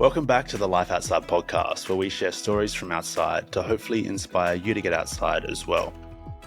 Welcome back to the Life Outside podcast, where we share stories from outside to hopefully inspire you to get outside as well.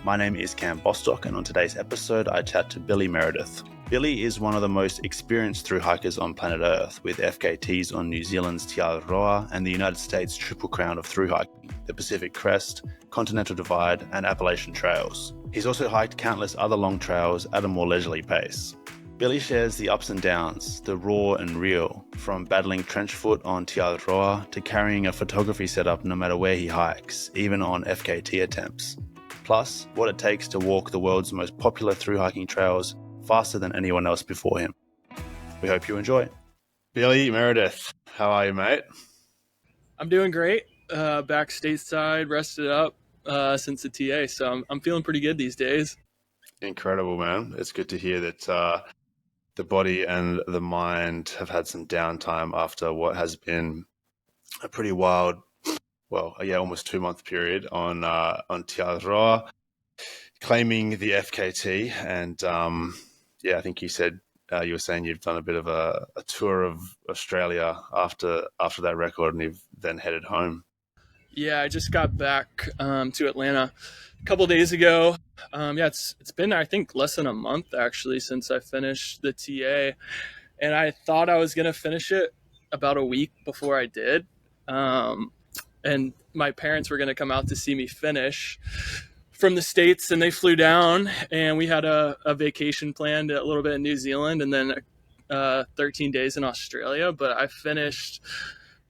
My name is Cam Bostock, and on today's episode, I chat to Billy Meredith. Billy is one of the most experienced thru-hikers on planet Earth, with FKTs on New Zealand's Te Araroa and the United States' Triple Crown of thru-hiking, the Pacific Crest, Continental Divide, and Appalachian trails. He's also hiked countless other long trails at a more leisurely pace. Billy shares the ups and downs, the raw and real, from battling trench foot on Te Araroa to carrying a photography setup no matter where he hikes, even on FKT attempts. Plus, what it takes to walk the world's most popular thru-hiking trails faster than anyone else before him. We hope you enjoy. Billy Meredith, how are you, mate? I'm doing great. Back stateside, rested up since the TA, so I'm feeling pretty good these days. Incredible, man. It's good to hear that the body and the mind have had some downtime after what has been a pretty wild, almost 2-month period on Te Araroa, claiming the FKT. And I think you said you were saying you've done a bit of a tour of Australia after that record, and you've then headed home. Yeah, I just got back to Atlanta a couple days ago. It's been, I think, less than a month actually since I finished the TA, and I thought I was gonna finish it about a week before I did, and my parents were gonna come out to see me finish from the States, and they flew down, and we had a vacation planned, a little bit in New Zealand, and then 13 days in Australia. But I finished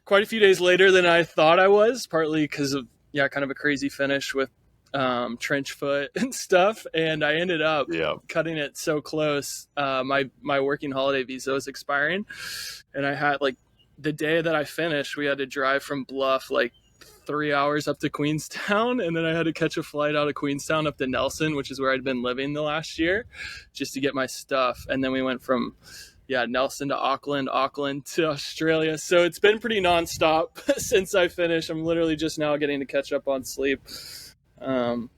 quite a few days later than I thought I was, partly because of kind of a crazy finish with trench foot and stuff, and I ended up cutting it so close. My working holiday visa was expiring, and I had, like, the day that I finished, we had to drive from Bluff 3 hours up to Queenstown, and then I had to catch a flight out of Queenstown up to Nelson, which is where I'd been living the last year, just to get my stuff. And then we went from Nelson to Auckland to Australia. So it's been pretty nonstop since I finished. I'm literally just now getting to catch up on sleep. That's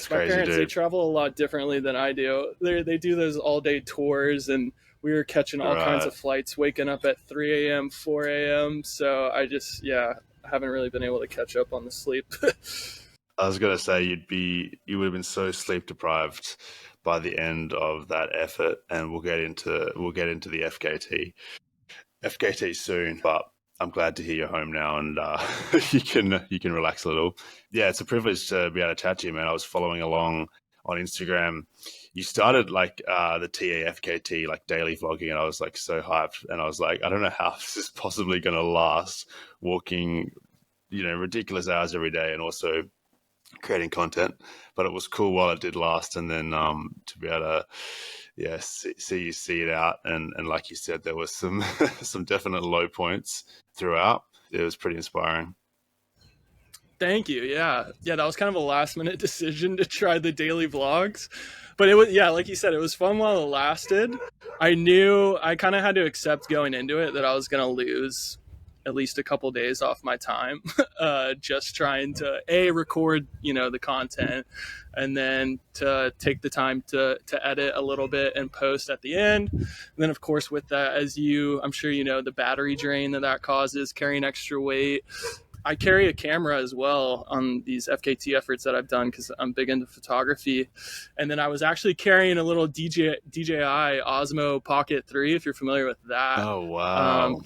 my crazy, parents, dude. They travel a lot differently than I do. They do those all-day tours, and we were catching all kinds of flights, waking up at 3 a.m., 4 a.m. So I just, haven't really been able to catch up on the sleep. I was going to say you would have been so sleep deprived by the end of that effort, and we'll get into the FKT soon. But I'm glad to hear you're home now, and you can relax a little. Yeah, it's a privilege to be able to chat to you, man. I was following along on Instagram. You started the TA FKT daily vlogging, and I was so hyped, and I was like, I don't know how this is possibly going to last, walking ridiculous hours every day and also creating content. But it was cool while it did last, and then to be able to see you see it out, and like you said, there was some some definite low points throughout. It was pretty inspiring. Thank you. Yeah, that was kind of a last minute decision to try the daily vlogs, but it was, like you said, it was fun while it lasted. I knew I kind of had to accept going into it that I was going to lose at least a couple days off my time, just trying to record, the content, and then to take the time to edit a little bit and post at the end. And then, of course, with that, I'm sure the battery drain that causes, carrying extra weight. I carry a camera as well on these FKT efforts that I've done because I'm big into photography. And then I was actually carrying a little DJI Osmo Pocket 3, if you're familiar with that. Oh, wow.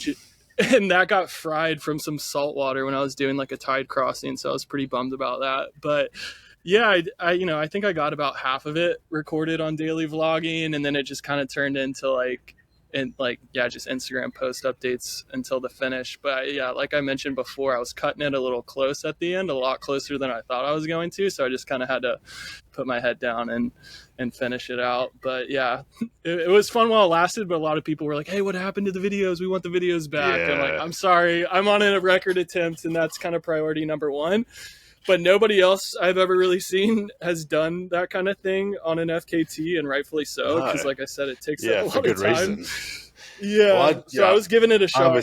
And that got fried from some salt water when I was doing a tide crossing. So I was pretty bummed about that. But I think I got about half of it recorded on daily vlogging. And then it just kind of turned into just Instagram post updates until the finish. But like I mentioned before, I was cutting it a little close at the end, a lot closer than I thought I was going to. So I just kind of had to put my head down and finish it out. But it was fun while it lasted. But a lot of people were like, hey, what happened to the videos? We want the videos back. Yeah. I'm like, I'm sorry, I'm on a record attempt, and that's kind of priority number one. But nobody else I've ever really seen has done that kind of thing on an FKT, and rightfully so, because like I said, it takes a lot for good of time. reason. I was giving it a shot.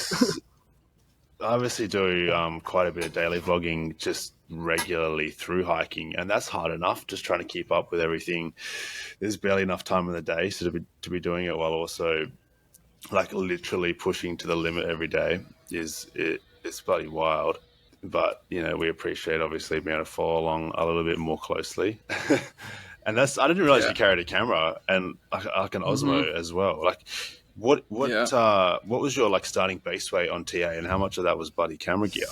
I obviously do quite a bit of daily vlogging just regularly through hiking, and that's hard enough, just trying to keep up with everything. There's barely enough time in the day to be doing it while also like literally pushing to the limit every day it's bloody wild. But we appreciate obviously being able to follow along a little bit more closely. And that's I didn't realize Yeah. you carried a camera and like an Hmm. Osmo as well. Like Yeah. what was your like starting base weight on TA, and how much of that was bloody camera gear?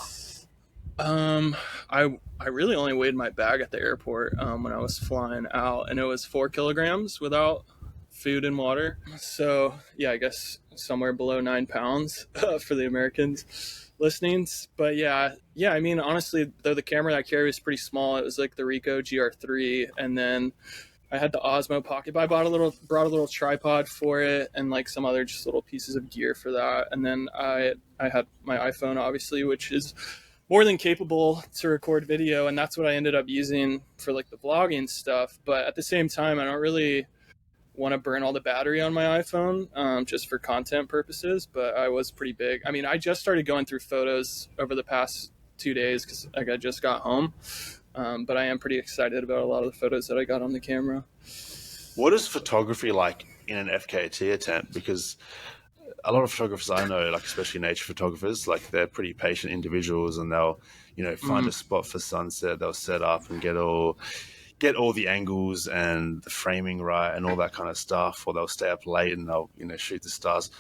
Um, I really only weighed my bag at the airport when I was flying out, and it was 4 kilograms without food and water. So yeah, I guess somewhere below 9 pounds for the Americans listening. But yeah. I mean, honestly, though the camera I carry was pretty small. It was like the Ricoh GR3, and then I had the Osmo Pocket. But I brought a little tripod for it, and like some other just little pieces of gear for that. And then I had my iPhone, obviously, which is more than capable to record video, and that's what I ended up using for like the vlogging stuff. But at the same time, I don't really want to burn all the battery on my iPhone just for content purposes. But I was pretty big. I mean, I just started going through photos over the past 2 days because like I just got home. But I am pretty excited about a lot of the photos that I got on the camera. What is photography like in an FKT attempt? Because a lot of photographers I know, like especially nature photographers, like they're pretty patient individuals, and they'll, find a Mm, spot for sunset. They'll set up and get all the angles and the framing right and all that kind of stuff. Or they'll stay up late and they'll, shoot the stars.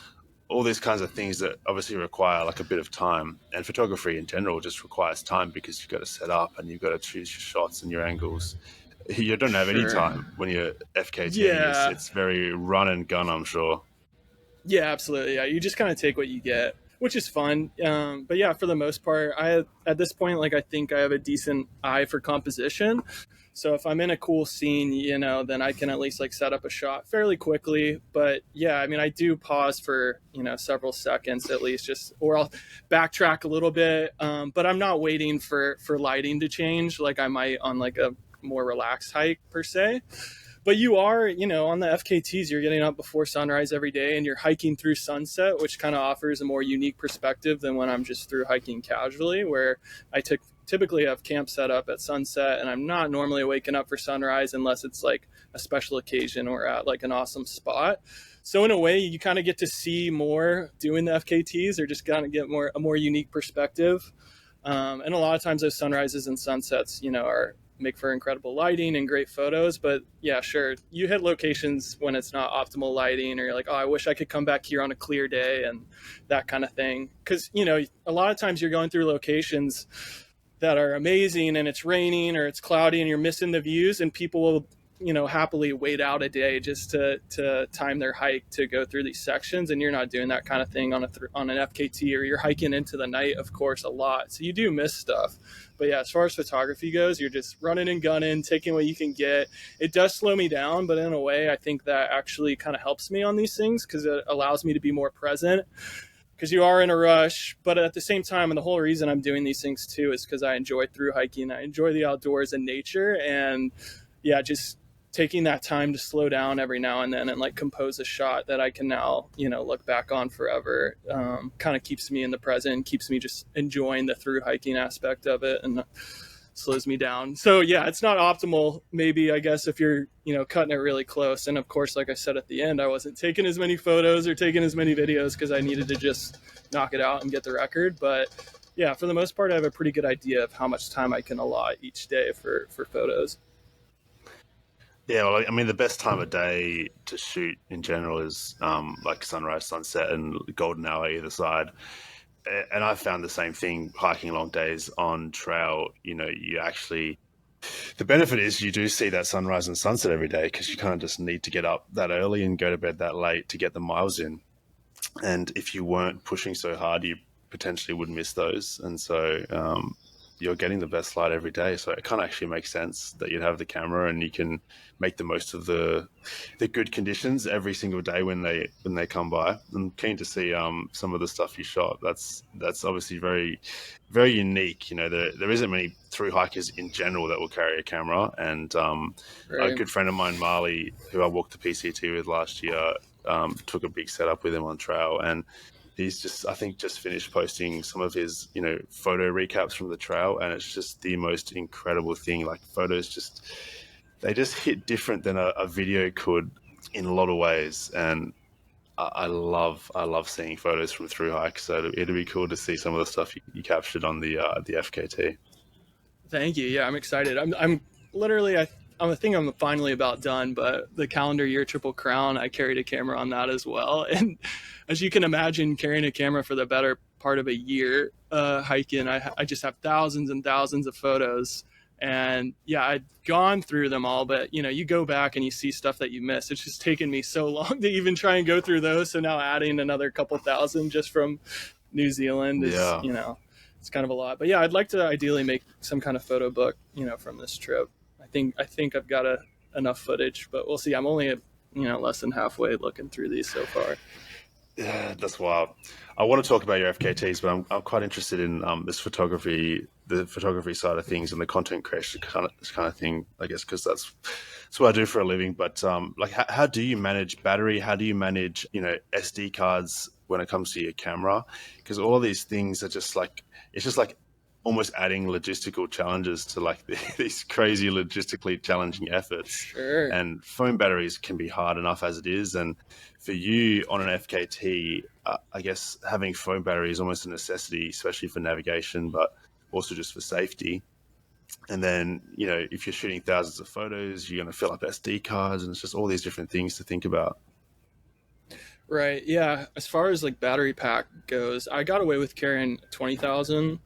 All these kinds of things that obviously require like a bit of time. And photography in general just requires time because you've got to set up and you've got to choose your shots and your angles. You don't have any sure. time when you're FKTing. It's Yeah. it's very run and gun, I'm sure. Yeah, absolutely. Yeah, you just kind of take what you get, which is fun. But yeah, for the most part, at this point, like I think I have a decent eye for composition. So if I'm in a cool scene, then I can at least like set up a shot fairly quickly. But yeah, I mean, I do pause for several seconds at least, just or I'll backtrack a little bit. But I'm not waiting for lighting to change like I might on like a more relaxed hike per se. But you are, on the FKTs, you're getting up before sunrise every day and you're hiking through sunset, which kind of offers a more unique perspective than when I'm just through hiking casually, where typically have camp set up at sunset and I'm not normally waking up for sunrise unless it's like a special occasion or at like an awesome spot. So in a way, you kind of get to see more doing the FKTs, or just kind of get a more unique perspective. And a lot of times those sunrises and sunsets, are make for incredible lighting and great photos. But yeah, sure, you hit locations when it's not optimal lighting, or you're like, oh, I wish I could come back here on a clear day and that kind of thing. Because a lot of times you're going through locations that are amazing and it's raining or it's cloudy and you're missing the views, and people will happily wait out a day just to time their hike to go through these sections, and you're not doing that kind of thing on an FKT, or you're hiking into the night, of course, a lot, so you do miss stuff. But yeah, as far as photography goes, you're just running and gunning, taking what you can get. It does slow me down, but in a way I think that actually kind of helps me on these things because it allows me to be more present, because you are in a rush. But at the same time, and the whole reason I'm doing these things too is because I enjoy through hiking. I enjoy the outdoors and nature. And yeah, just taking that time to slow down every now and then and like compose a shot that I can now, look back on forever, kind of keeps me in the present, keeps me just enjoying the through hiking aspect of it, and slows me down. So yeah, it's not optimal maybe, I guess, if you're cutting it really close. And of course, like I said at the end, I wasn't taking as many photos or taking as many videos because I needed to just knock it out and get the record. But yeah, for the most part, I have a pretty good idea of how much time I can allot each day for photos. Yeah, well, I mean, the best time of day to shoot in general is like sunrise, sunset, and golden hour either side. And I've found the same thing hiking long days on trail. You actually, the benefit is you do see that sunrise and sunset every day because you kind of just need to get up that early and go to bed that late to get the miles in. And if you weren't pushing so hard, you potentially would miss those. And so you're getting the best light every day. So it kind of actually makes sense that you'd have the camera and you can make the most of the good conditions every single day when they come by. I'm keen to see some of the stuff you shot. That's obviously very, very unique. There isn't many through hikers in general that will carry a camera. And a Right. good friend of mine, Marley, who I walked the PCT with last year, took a big setup with him on trail, and he's just, I think, just finished posting some of his photo recaps from the trail, and it's just the most incredible thing. Like, photos they just hit different than a video could in a lot of ways. And I love seeing photos from through hikes. So it'd be cool to see some of the stuff you captured on the FKT. Thank you. Yeah, I'm excited. I'm literally, I think I'm finally about done, but the calendar year Triple Crown, I carried a camera on that as well. And as you can imagine, carrying a camera for the better part of a year hiking, I just have thousands and thousands of photos. And yeah, I'd gone through them all, but you go back and you see stuff that you miss. It's just taken me so long to even try and go through those. So now adding another couple thousand just from New Zealand is, Yeah. it's kind of a lot. But yeah, I'd like to ideally make some kind of photo book, from this trip. I think I've got enough footage, but we'll see. I'm only at, less than halfway looking through these so far. Yeah, that's wild. I want to talk about your FKTs, but I'm quite interested in the photography side of things and the content creation kind of thing, I guess, because that's what I do for a living. But like, how do you manage battery? How do you manage, SD cards when it comes to your camera? Because all of these things are just like, it's just like almost adding logistical challenges to like these crazy logistically challenging efforts. Sure. And phone batteries can be hard enough as it is. And for you on an FKT, I guess having phone battery is almost a necessity, especially for navigation, but also just for safety. And then, if you're shooting thousands of photos, you're going to fill up SD cards, and it's just all these different things to think about. Right. Yeah. As far as like battery pack goes, I got away with carrying 20,000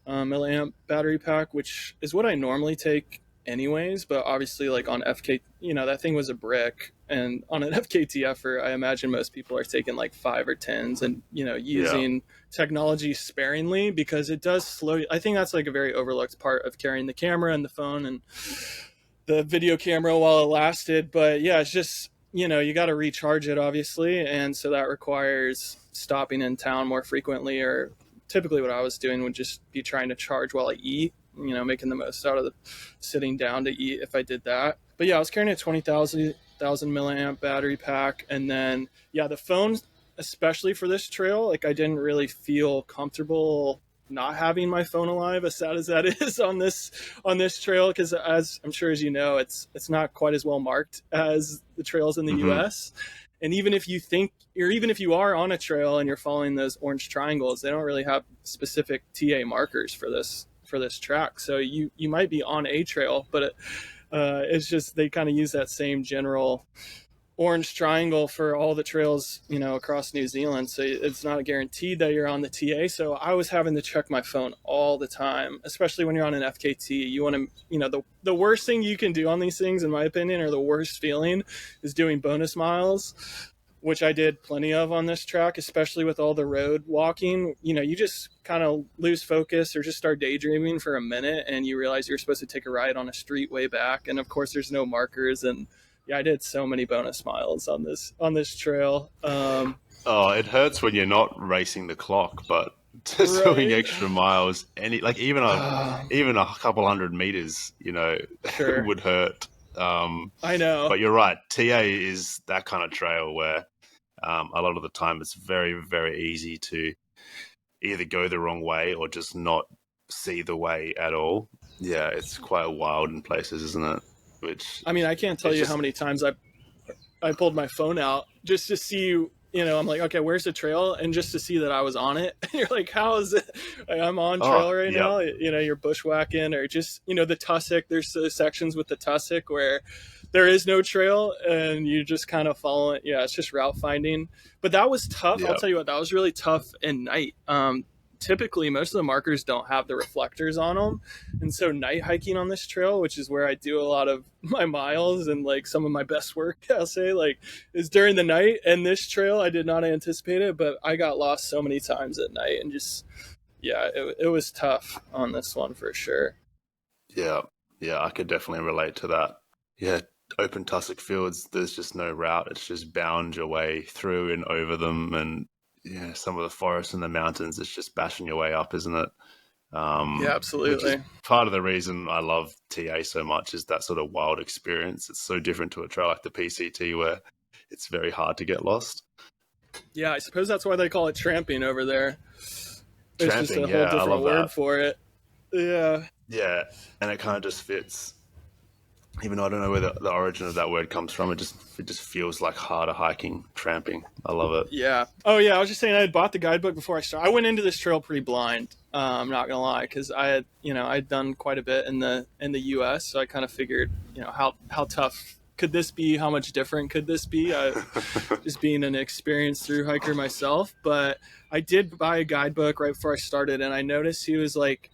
milliamp battery pack, which is what I normally take anyways. But obviously, like on FK, that thing was a brick, and on an FKT effort, I imagine most people are taking like 5 or 10s, and using technology sparingly, because it does slow. I think that's like a very overlooked part of carrying the camera and the phone and the video camera while it lasted. But yeah, it's just you got to recharge it obviously, and so that requires stopping in town more frequently, or typically what I was doing would just be trying to charge while I eat, making the most out of the sitting down to eat if I did that. But yeah, I was carrying a 20,000 milliamp battery pack. And then, the phone, especially for this trail, like I didn't really feel comfortable not having my phone alive, as sad as that is on this trail, because as I'm sure as it's not quite as well marked as the trails in the US. And even if you are on a trail and you're following those orange triangles, they don't really have specific TA markers for this track. So you might be on a trail, but it's just they kind of use that same general orange triangle for all the trails, across New Zealand. So it's not guaranteed that you're on the TA. So I was having to check my phone all the time, especially when you're on an FKT. You want to, the worst thing you can do on these things, in my opinion, or the worst feeling, is doing bonus miles, which I did plenty of on this track, especially with all the road walking. You just kind of lose focus or just start daydreaming for a minute, and you realize you're supposed to take a ride on a street way back. And of course there's no markers, and I did so many bonus miles on this trail. It hurts when you're not racing the clock, but just doing extra miles, even a couple 100 meters, Sure. would hurt. I know. But you're right. TA is that kind of trail where a lot of the time it's very, very easy to either go the wrong way or just not see the way at all. Yeah, it's quite wild in places, isn't it? I can't tell you how many times I pulled my phone out just to see, I'm like, okay, where's the trail? And just to see that I was on it. And you're like, how is it? Like, I'm on trail right now. You're bushwhacking, or just, the tussock. There's sections with the tussock where there is no trail and you just kind of follow it. Yeah, it's just route finding. But that was tough. I'll tell you what, that was really tough at night. Typically most of the markers don't have the reflectors on them, and so night hiking on this trail, which is where I do a lot of my miles and like some of my best work, I'll say, like, is during the night. And this trail, I did not anticipate it, but I got lost so many times at night, and just it was tough on this one for sure. Yeah, I could definitely relate to that. Yeah, open tussock fields, there's just no route. It's just bound your way through and over them, and some of the forests and the mountains, it's just bashing your way up, isn't it? Yeah, absolutely. Part of the reason I love TA so much is that sort of wild experience. It's so different to a trail like the PCT where it's very hard to get lost. Yeah, I suppose that's why they call it tramping over there. There's just a whole different word for it. Yeah. Yeah, and it kind of just fits. Even though I don't know where the origin of that word comes from, it just feels like harder hiking, tramping. I love it. Yeah. Oh yeah. I was just saying I had bought the guidebook before I started. I went into this trail pretty blind. I'm not gonna lie, because I'd done quite a bit in the U.S. So I kind of figured, how tough could this be? How much different could this be? Just being an experienced through hiker myself, but I did buy a guidebook right before I started, and I noticed he was like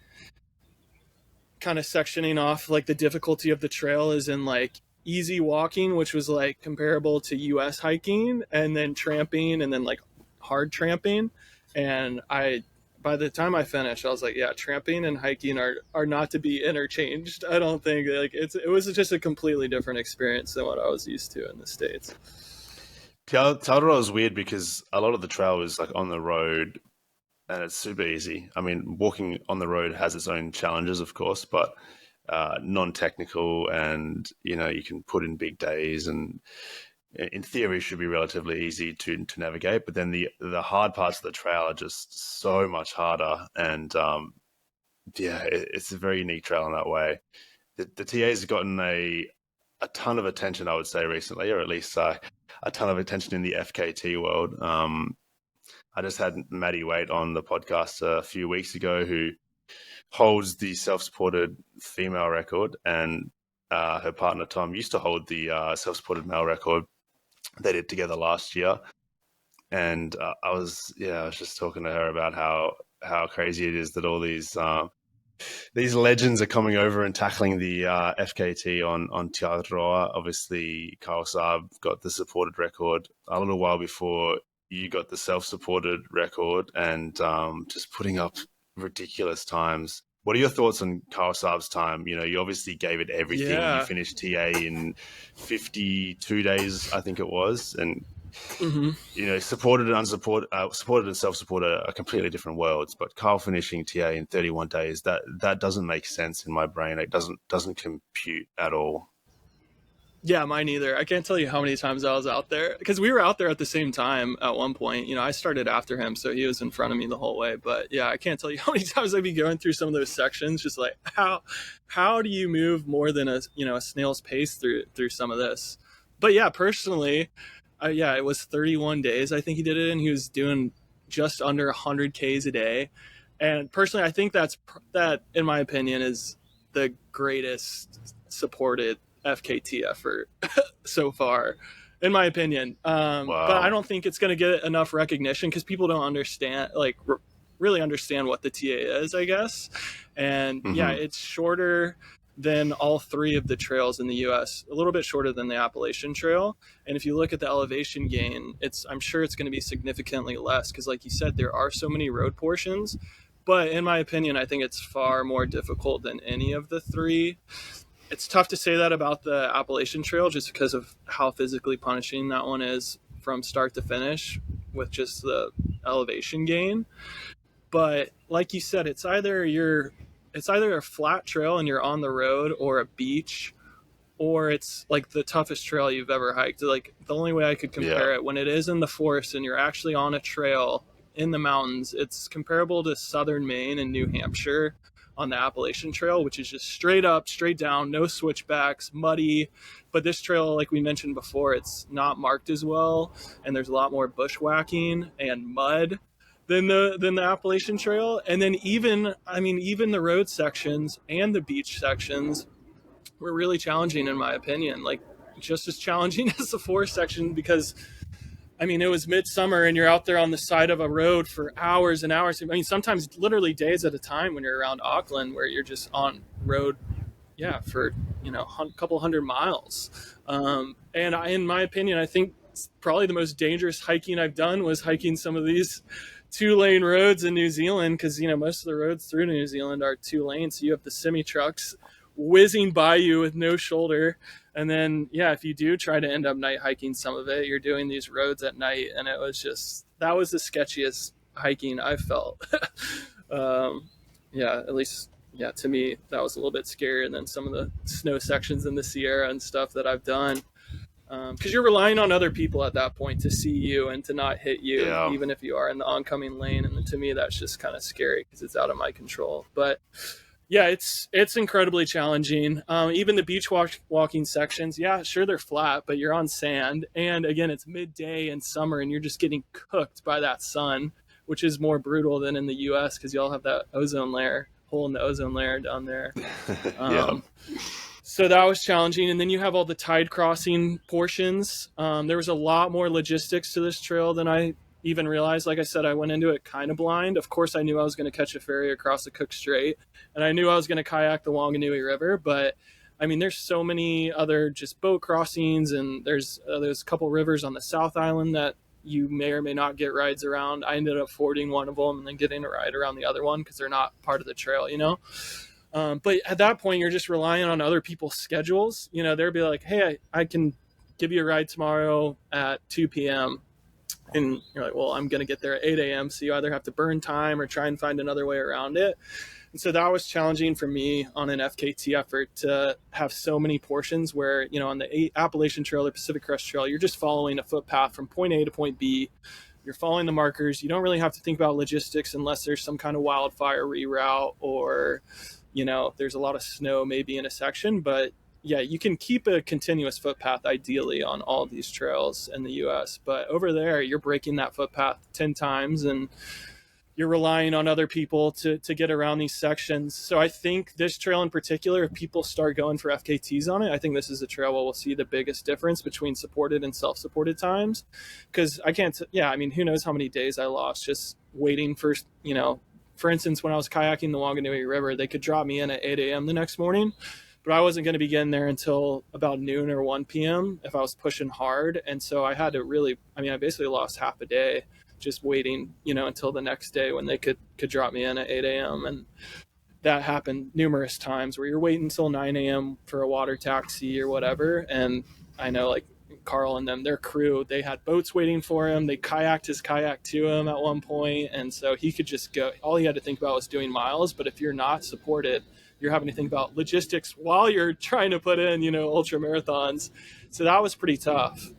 kind of sectioning off like the difficulty of the trail is in like easy walking, which was like comparable to US hiking, and then tramping, and then like hard tramping. And by the time I finished, I was like, yeah, tramping and hiking are not to be interchanged. I don't think like it was just a completely different experience than what I was used to in the States. Te Araroa is weird because a lot of the trail is like on the road and it's super easy. I mean, walking on the road has its own challenges, of course, but non-technical, and you can put in big days, and in theory should be relatively easy to navigate. But then the hard parts of the trail are just so much harder, and it's a very unique trail in that way. The TA's have gotten a ton of attention, I would say, recently, or at least a ton of attention in the FKT world. I just had Maddie Waite on the podcast a few weeks ago, who holds the self-supported female record, and her partner Tom used to hold the self-supported male record. They did together last year, and I was just talking to her about how crazy it is that all these legends are coming over and tackling the FKT on Te Araroa. Obviously, Carl Saab got the supported record a little while before you got the self-supported record, and just putting up ridiculous times. What are your thoughts on Carl Saab's time? You obviously gave it everything. Yeah. You finished TA in 52 days, I think it was, and supported and unsupported, supported and self-supported are completely different worlds. But Carl finishing TA in 31 days, that doesn't make sense in my brain. It doesn't compute at all. Yeah, mine either. I can't tell you how many times I was out there, because we were out there at the same time at one point. I started after him, so he was in front of me the whole way. But yeah, I can't tell you how many times I'd be going through some of those sections, just like how do you move more than a snail's pace through some of this? But yeah, personally, it was 31 days I think he did it in. He was doing just under 100 Ks a day, and personally, I think that in my opinion is the greatest supported FKT effort so far, in my opinion. Wow. But I don't think it's going to get enough recognition because people don't understand, really understand what the TA is, I guess. And yeah, it's shorter than all three of the trails in the US, a little bit shorter than the Appalachian Trail. And if you look at the elevation gain, I'm sure it's going to be significantly less because, like you said, there are so many road portions. But in my opinion, I think it's far more difficult than any of the three. It's tough to say that about the Appalachian Trail just because of how physically punishing that one is from start to finish with just the elevation gain. But like you said, it's either a flat trail and you're on the road, or a beach, or it's like the toughest trail you've ever hiked. Like the only way I could compare it, when it is in the forest and you're actually on a trail in the mountains, it's comparable to southern Maine and New Hampshire on the Appalachian Trail, which is just straight up, straight down, no switchbacks, muddy. But this trail, like we mentioned before, it's not marked as well, and there's a lot more bushwhacking and mud than the Appalachian Trail. And then even the road sections and the beach sections were really challenging, in my opinion, like just as challenging as the forest section, because it was midsummer and you're out there on the side of a road for hours and hours. Sometimes literally days at a time when you're around Auckland, where you're just on road, for a couple hundred miles. In my opinion, I think probably the most dangerous hiking I've done was hiking some of these 2-lane roads in New Zealand, because most of the roads through New Zealand are 2 lanes. So you have the semi trucks whizzing by you with no shoulder. And then, if you do try to end up night hiking some of it, you're doing these roads at night. And it was that was the sketchiest hiking I felt. At least, to me, that was a little bit scarier than some of the snow sections in the Sierra and stuff that I've done. Because you're relying on other people at that point to see you and to not hit you, even if you are in the oncoming lane. And to me, that's just kind of scary because it's out of my control. But Yeah, it's incredibly challenging. Even the walking sections, yeah, sure they're flat, but you're on sand, and again, it's midday in summer, and you're just getting cooked by that sun, which is more brutal than in the U.S. because y'all have that ozone layer hole in the ozone layer down there. Yeah. So that was challenging, and then you have all the tide crossing portions. There was a lot more logistics to this trail than I even realized. Like I said, I went into it kind of blind. Of course, I knew I was going to catch a ferry across the Cook Strait, and I knew I was going to kayak the Wanganui River. But I mean, there's so many other just boat crossings, and there's a couple rivers on the South Island that you may or may not get rides around. I ended up fording one of them and then getting a ride around the other one because they're not part of the trail, you know. But at that point, you're just relying on other people's schedules. You know, they'll be like, hey, I can give you a ride tomorrow at 2 p.m. And you're like, well, I'm going to get there at 8 a.m. So you either have to burn time or try and find another way around it. And so that was challenging for me on an FKT effort to have so many portions where, you know, on the Appalachian Trail, the Pacific Crest Trail, you're just following a footpath from point A to point B. You're following the markers. You don't really have to think about logistics unless there's some kind of wildfire reroute or, you know, there's a lot of snow maybe in a section. But yeah, you can keep a continuous footpath ideally on all these trails in the US. But over there, you're breaking that footpath 10 times and you're relying on other people to get around these sections. So I think this trail in particular, if people start going for FKTs on it, I think this is the trail where we'll see the biggest difference between supported and self-supported times. Because I can't, I mean, who knows how many days I lost just waiting for, you know, for instance, when I was kayaking the Wanganui River, they could drop me in at 8 a.m. the next morning, but I wasn't going to be getting there until about noon or 1 p.m. if I was pushing hard. And so I had to really, I mean, I basically lost half a day just waiting, you know, until the next day when they could drop me in at 8 a.m. And that happened numerous times where you're waiting until 9 a.m. for a water taxi or whatever. And I know like Carl and them, their crew, they had boats waiting for him. They kayaked his kayak to him at one point. And so he could just go, all he had to think about was doing miles. But if you're not supported, you're having to think about logistics while you're trying to put in, you know, ultra marathons. So that was pretty tough.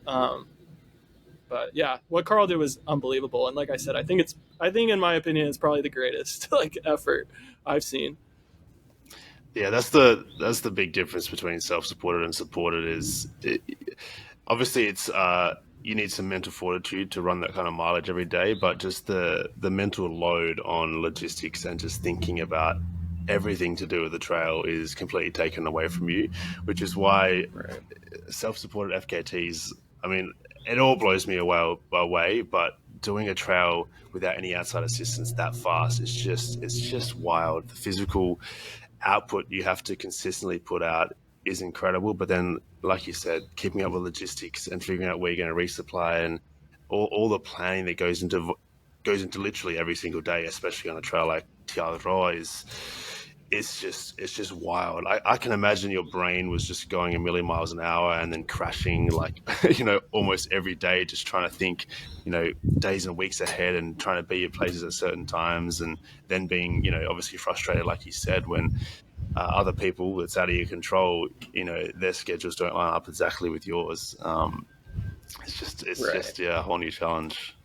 But yeah, what Carl did was unbelievable. And like I said, I think in my opinion, it's probably the greatest like effort I've seen. Yeah, that's the big difference between self-supported and supported is obviously it's you need some mental fortitude to run that kind of mileage every day, but just the mental load on logistics and just thinking about everything to do with the trail is completely taken away from you, which is why self-supported FKTs, I mean, it all blows me away, but doing a trail without any outside assistance that fast, it's just wild. The physical output you have to consistently put out is incredible. But then, like you said, keeping up with logistics and figuring out where you're going to resupply and all the planning that goes into literally every single day, especially on a trail like Te Araroa, it's just wild. I can imagine your brain was just going a million miles an hour and then crashing like, you know, almost every day, just trying to think, you know, days and weeks ahead and trying to be at places at certain times, and then being, you know, obviously frustrated, like you said, when other people, it's out of your control, you know, their schedules don't line up exactly with yours. It's just a whole new challenge.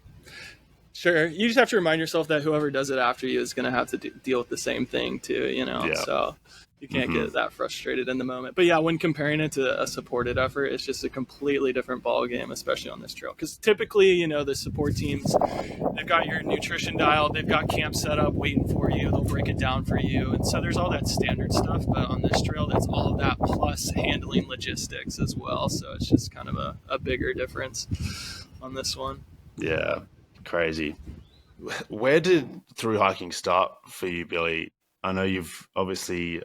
Sure. You just have to remind yourself that whoever does it after you is going to have to deal with the same thing too, you know? Yeah. So you can't get that frustrated in the moment. But yeah, when comparing it to a supported effort, it's just a completely different ball game, especially on this trail. Because typically, you know, the support teams, they've got your nutrition dialed, they've got camp set up waiting for you, they'll break it down for you. And so there's all that standard stuff. But on this trail, that's all of that plus handling logistics as well. So it's just kind of a bigger difference on this one. Yeah. Crazy. Where did thru hiking start for you, Billy? I know you've obviously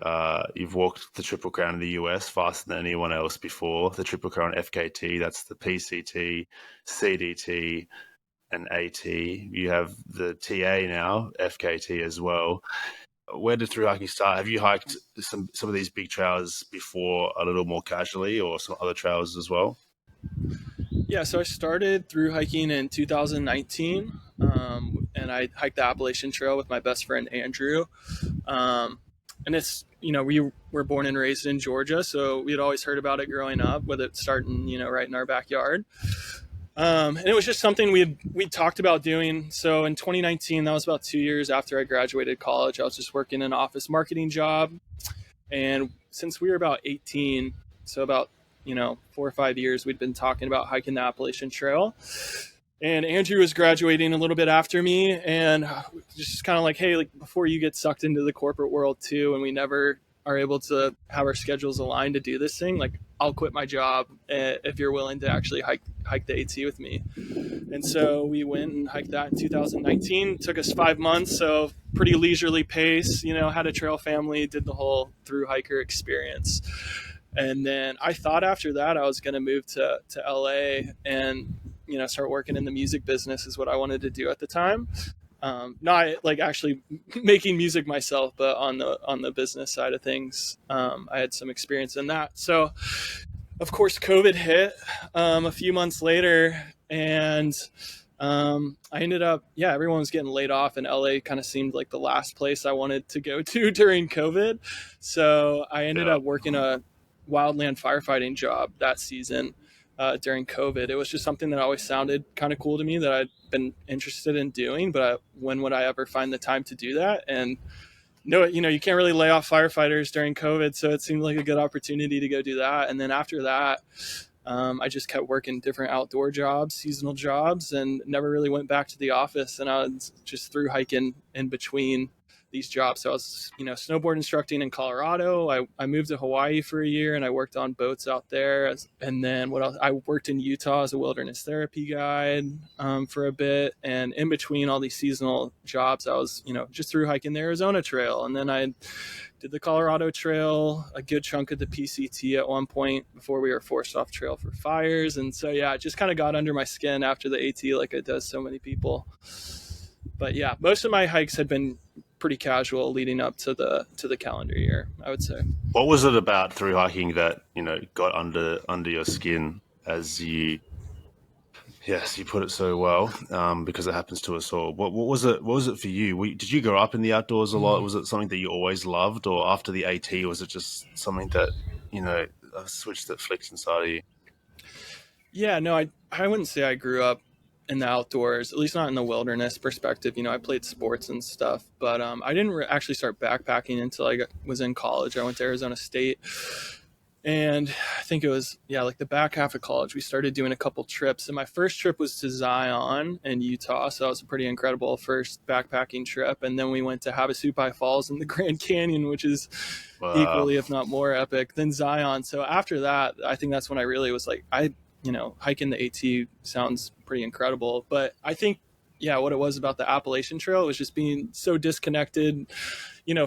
you've walked the Triple Crown in the US faster than anyone else before. The Triple Crown FKT, that's the PCT, CDT, and AT. You have the TA now, FKT as well. Where did thru hiking start? Have you hiked some of these big trails before a little more casually, or some other trails as well? Yeah, so I started thru hiking in 2019, and I hiked the Appalachian Trail with my best friend Andrew. And it's, you know, we were born and raised in Georgia, so we had always heard about it growing up, with it starting, you know, right in our backyard. And it was just something we talked about doing. So in 2019, that was about 2 years after I graduated college. I was just working an office marketing job. And since we were about 18, so about, 4 or 5 years, we'd been talking about hiking the Appalachian Trail. And Andrew was graduating a little bit after me, and just kind of like, hey, like before you get sucked into the corporate world too, and we never are able to have our schedules aligned to do this thing, like I'll quit my job if you're willing to actually hike the AT with me. And so we went and hiked that in 2019. It took us 5 months, so pretty leisurely pace. Had a trail family, did the whole thru-hiker experience. And then I thought after that I was going to move to LA and start working in the music business is what I wanted to do at the time. Not like actually making music myself, but on the business side of things. I had some experience in that. So of course COVID hit a few months later, and I ended up, everyone was getting laid off, and LA kind of seemed like the last place I wanted to go to during COVID. So I ended up working a wildland firefighting job that season. During COVID. It was just something that always sounded kind of cool to me that I'd been interested in doing, but when would I ever find the time to do that? And you can't really lay off firefighters during COVID, so it seemed like a good opportunity to go do that. And then after that, I just kept working different outdoor jobs, seasonal jobs, and never really went back to the office. And I was just through hiking in between these jobs. So I was, snowboard instructing in Colorado. I moved to Hawaii for a year, and I worked on boats out there. And then what else? I worked in Utah as a wilderness therapy guide for a bit. And in between all these seasonal jobs, I was, just through hiking the Arizona Trail. And then I did the Colorado Trail, a good chunk of the PCT at one point before we were forced off trail for fires. And so, it just kind of got under my skin after the AT, like it does so many people. But most of my hikes had been pretty casual leading up to the calendar year, I would say. What was it about through hiking that got under your skin, as you put it so well, because it happens to us all. What was it for you? Did you grow up in the outdoors a lot? Was it something that you always loved, or after the AT was it just something that a switch that flicked inside of you? No, I wouldn't say I grew up in the outdoors, at least not in the wilderness perspective. I played sports and stuff, but I didn't actually start backpacking until I was in college. I went to Arizona State, and I think it was, like the back half of college, we started doing a couple trips. And my first trip was to Zion in Utah. So that was a pretty incredible first backpacking trip. And then we went to Havasupai Falls in the Grand Canyon, which is equally, if not more epic than Zion. So after that, I think that's when I really was like, hiking the AT sounds pretty incredible. But I think, what it was about the Appalachian Trail was just being so disconnected,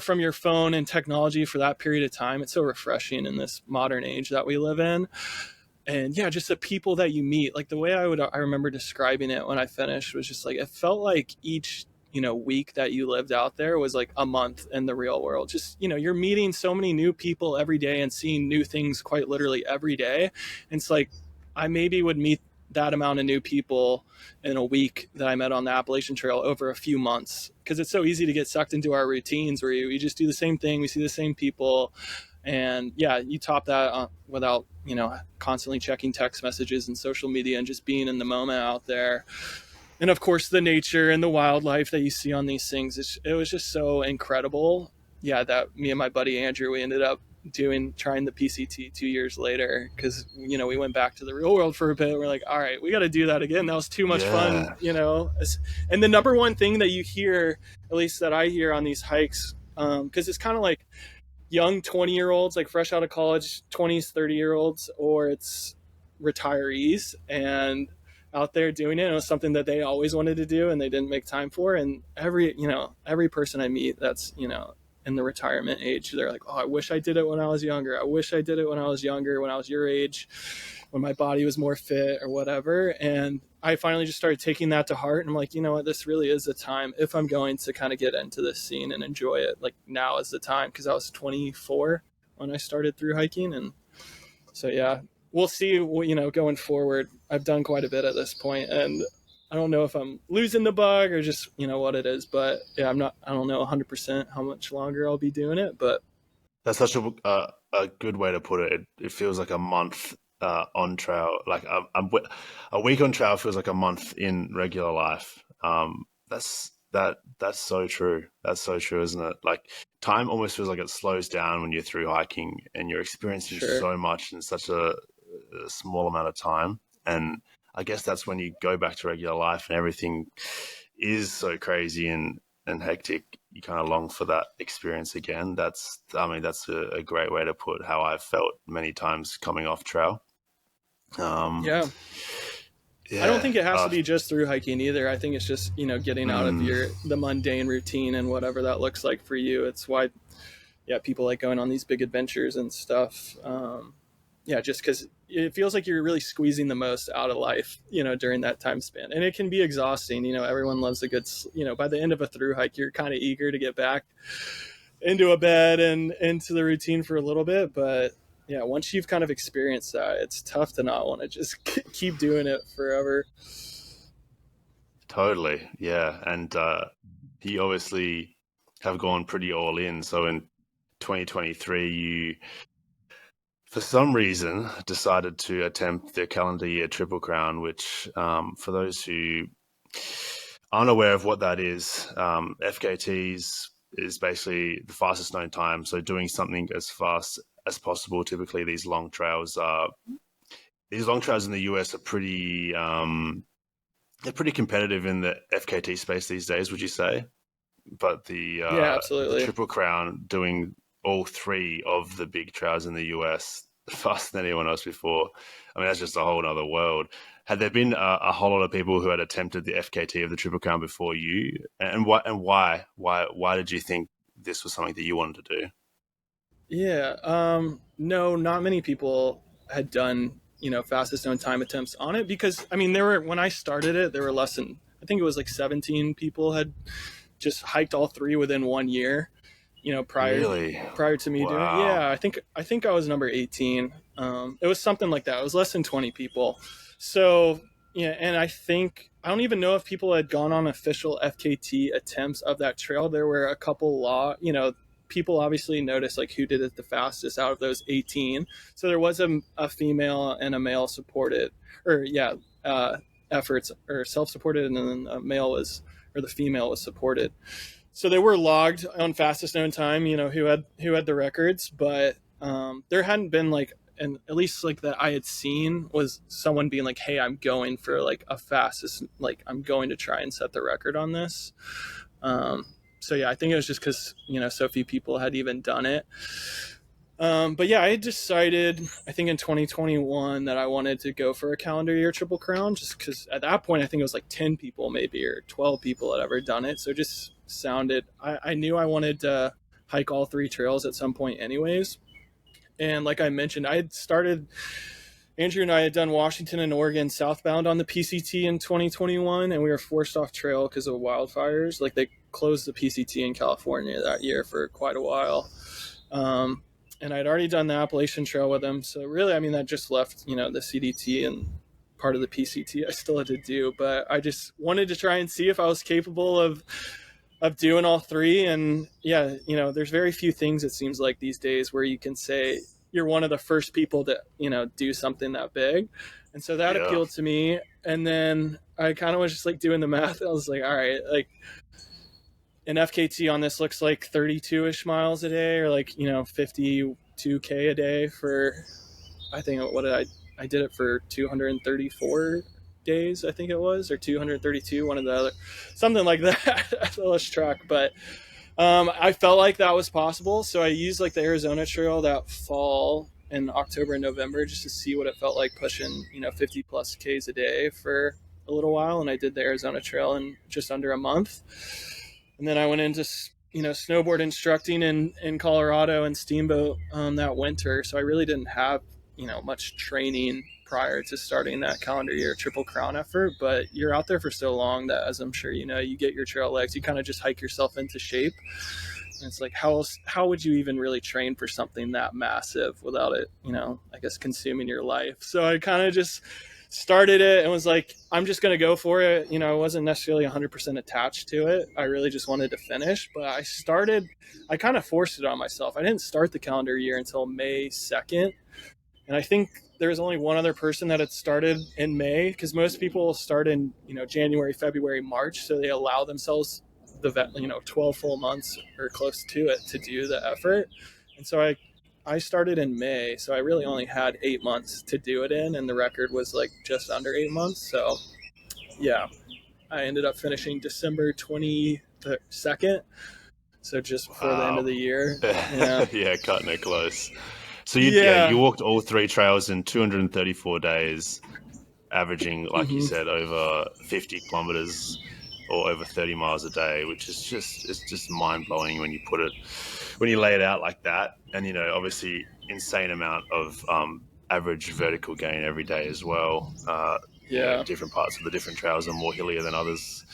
from your phone and technology for that period of time. It's so refreshing in this modern age that we live in. And just the people that you meet, like the way I remember describing it when I finished was just like, it felt like each week that you lived out there was like a month in the real world. Just, you're meeting so many new people every day and seeing new things quite literally every day. And it's like, I maybe would meet that amount of new people in a week that I met on the Appalachian Trail over a few months, because it's so easy to get sucked into our routines where we just do the same thing. We see the same people. And you top that without, constantly checking text messages and social media and just being in the moment out there. And of course, the nature and the wildlife that you see on these things, it was just so incredible. That me and my buddy Andrew, we ended up trying the PCT 2 years later, because we went back to the real world for a bit. We're like, all right, we got to do that again. That was too much fun, And the number one thing that you hear, at least that I hear on these hikes, because it's kind of like young 20-year-olds, like fresh out of college, 20s, 30-year-olds, or it's retirees and out there doing it. And it was something that they always wanted to do and they didn't make time for. And every person I meet that's in the retirement age, they're like, oh, I wish I did it when I was younger. I wish I did it when I was younger, when I was your age, when my body was more fit or whatever. And I finally just started taking that to heart. And I'm like, you know what, this really is the time, if I'm going to kind of get into this scene and enjoy it, like now is the time. Because I was 24 when I started through hiking. And so, we'll see, going forward. I've done quite a bit at this point, and I don't know if I'm losing the bug or just, what it is, but I don't know 100% how much longer I'll be doing it, but. That's such a good way to put it. It feels like a month on trail. Like a week on trail feels like a month in regular life. That's so true. That's so true, isn't it? Like time almost feels like it slows down when you're through hiking and you're experiencing Sure. so much in such a small amount of time. And I guess that's when you go back to regular life and everything is so crazy and hectic. You kind of long for that experience again. That's a great way to put how I've felt many times coming off trail. Um, Yeah. I don't yeah. think it has to be just through hiking either. I think it's just, getting out of Mm, the mundane routine and whatever that looks like for you. It's why, yeah, people like going on these big adventures and stuff. Yeah, just because it feels like you're really squeezing the most out of life, during that time span. And it can be exhausting. Everyone loves a good, by the end of a through hike, you're kind of eager to get back into a bed and into the routine for a little bit. But yeah, once you've kind of experienced that, it's tough to not want to just keep doing it forever. totally. Yeah. And you obviously have gone pretty all in. So in 2023, you, for some reason, decided to attempt the calendar year Triple Crown, which, for those who aren't aware of what that is, FKTs is basically the fastest known time. So doing something as fast as possible. Typically, these long trails in the US are they're pretty competitive in the FKT space these days. Would you say? But Yeah, the absolutely. Triple Crown doing all three of the big trails in the US faster than anyone else before. I mean, that's just a whole other world. Had there been a whole lot of people who had attempted the FKT of the Triple Crown before you, and why did you think this was something that you wanted to do? Yeah. No, not many people had done, fastest known time attempts on it because, I mean, when I started it, there were less than, I think it was like 17 people had just hiked all three within 1 year, Really? prior to me doing it. Wow. Yeah. I think I was number 18. It was something like that. It was less than 20 people. So, yeah. And I don't even know if people had gone on official FKT attempts of that trail. There were a couple people obviously noticed like who did it the fastest out of those 18. So there was a female and a male supported, or yeah, efforts or self-supported, and then the female was supported. So they were logged on fastest known time, who had the records, but there hadn't been like, and at least like that I had seen was someone being like, hey, I'm going for like a fastest, like I'm going to try and set the record on this. um, so yeah, I think it was just because so few people had even done it. But yeah, I had decided, I think in 2021, that I wanted to go for a calendar year Triple Crown, just because at that point I think it was like 10 people maybe, or 12 people had ever done it. So it just sounded, I knew I wanted to hike all three trails at some point anyways. And like I mentioned, Andrew and I had done Washington and Oregon southbound on the PCT in 2021, and we were forced off trail because of wildfires. Like they closed the PCT in California that year for quite a while. Um, and I'd already done the Appalachian Trail with him. So really, I mean, that just left, the CDT and part of the PCT I still had to do. But I just wanted to try and see if I was capable of doing all three. And yeah, there's very few things, it seems like these days, where you can say you're one of the first people to, do something that big. And so that Yeah. appealed to me. And then I kind of was just like doing the math. I was like, all right, like an FKT on this looks like 32-ish miles a day, or like 52K a day for, I think, I did it for 234 days, I think it was, or 232, one of the other, something like that. I lost track, but I felt like that was possible, so I used like the Arizona Trail that fall in October and November just to see what it felt like pushing 50 plus Ks a day for a little while. And I did the Arizona Trail in just under a month. And then I went into snowboard instructing in Colorado and Steamboat that winter. So I really didn't have much training prior to starting that calendar year Triple Crown effort. But you're out there for so long that, as I'm sure you get your trail legs, you kind of just hike yourself into shape. And it's like, how would you even really train for something that massive without it, I guess, consuming your life? So I kind of just started it and was like, I'm just going to go for it. I wasn't necessarily 100% attached to it. I really just wanted to finish, but I kind of forced it on myself. I didn't start the calendar year until May 2nd. And I think there was only one other person that had started in May, because most people start in, January, February, March. So they allow themselves 12 full months or close to it to do the effort. And so I started in May. So I really only had 8 months to do it in. And the record was like just under 8 months. So yeah, I ended up finishing December 22nd. So just before the end of the year. Yeah. Yeah, cutting it close. So you walked all 3 trails in 234 days, averaging, like you said, over 50 kilometers or over 30 miles a day, which is just mind blowing when you lay it out like that. And, obviously insane amount of average vertical gain every day as well. Different parts of the different trails are more hillier than others,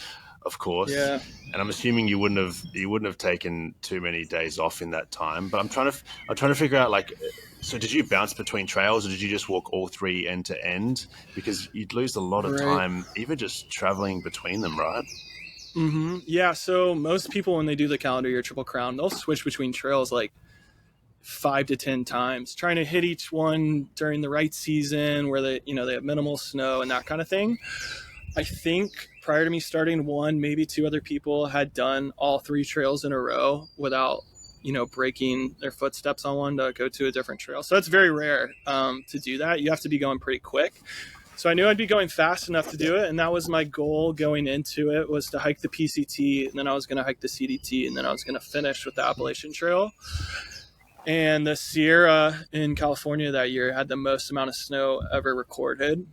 of course. Yeah. And I'm assuming you wouldn't have taken too many days off in that time. But I'm trying to figure out, like, so did you bounce between trails, or did you just walk all 3 end to end? Because you'd lose a lot of time even just traveling between them, right? Mm-hmm. Yeah. So most people, when they do the calendar year Triple Crown, they'll switch between trails like 5 to 10 times, trying to hit each one during the right season where they have minimal snow and that kind of thing. I think prior to me starting, 1, maybe 2 other people had done all 3 trails in a row without, breaking their footsteps on one to go to a different trail. So it's very rare to do that. You have to be going pretty quick. So I knew I'd be going fast enough to do it. And that was my goal going into it, was to hike the PCT. And then I was going to hike the CDT. And then I was going to finish with the Appalachian Trail. And the Sierra in California that year had the most amount of snow ever recorded.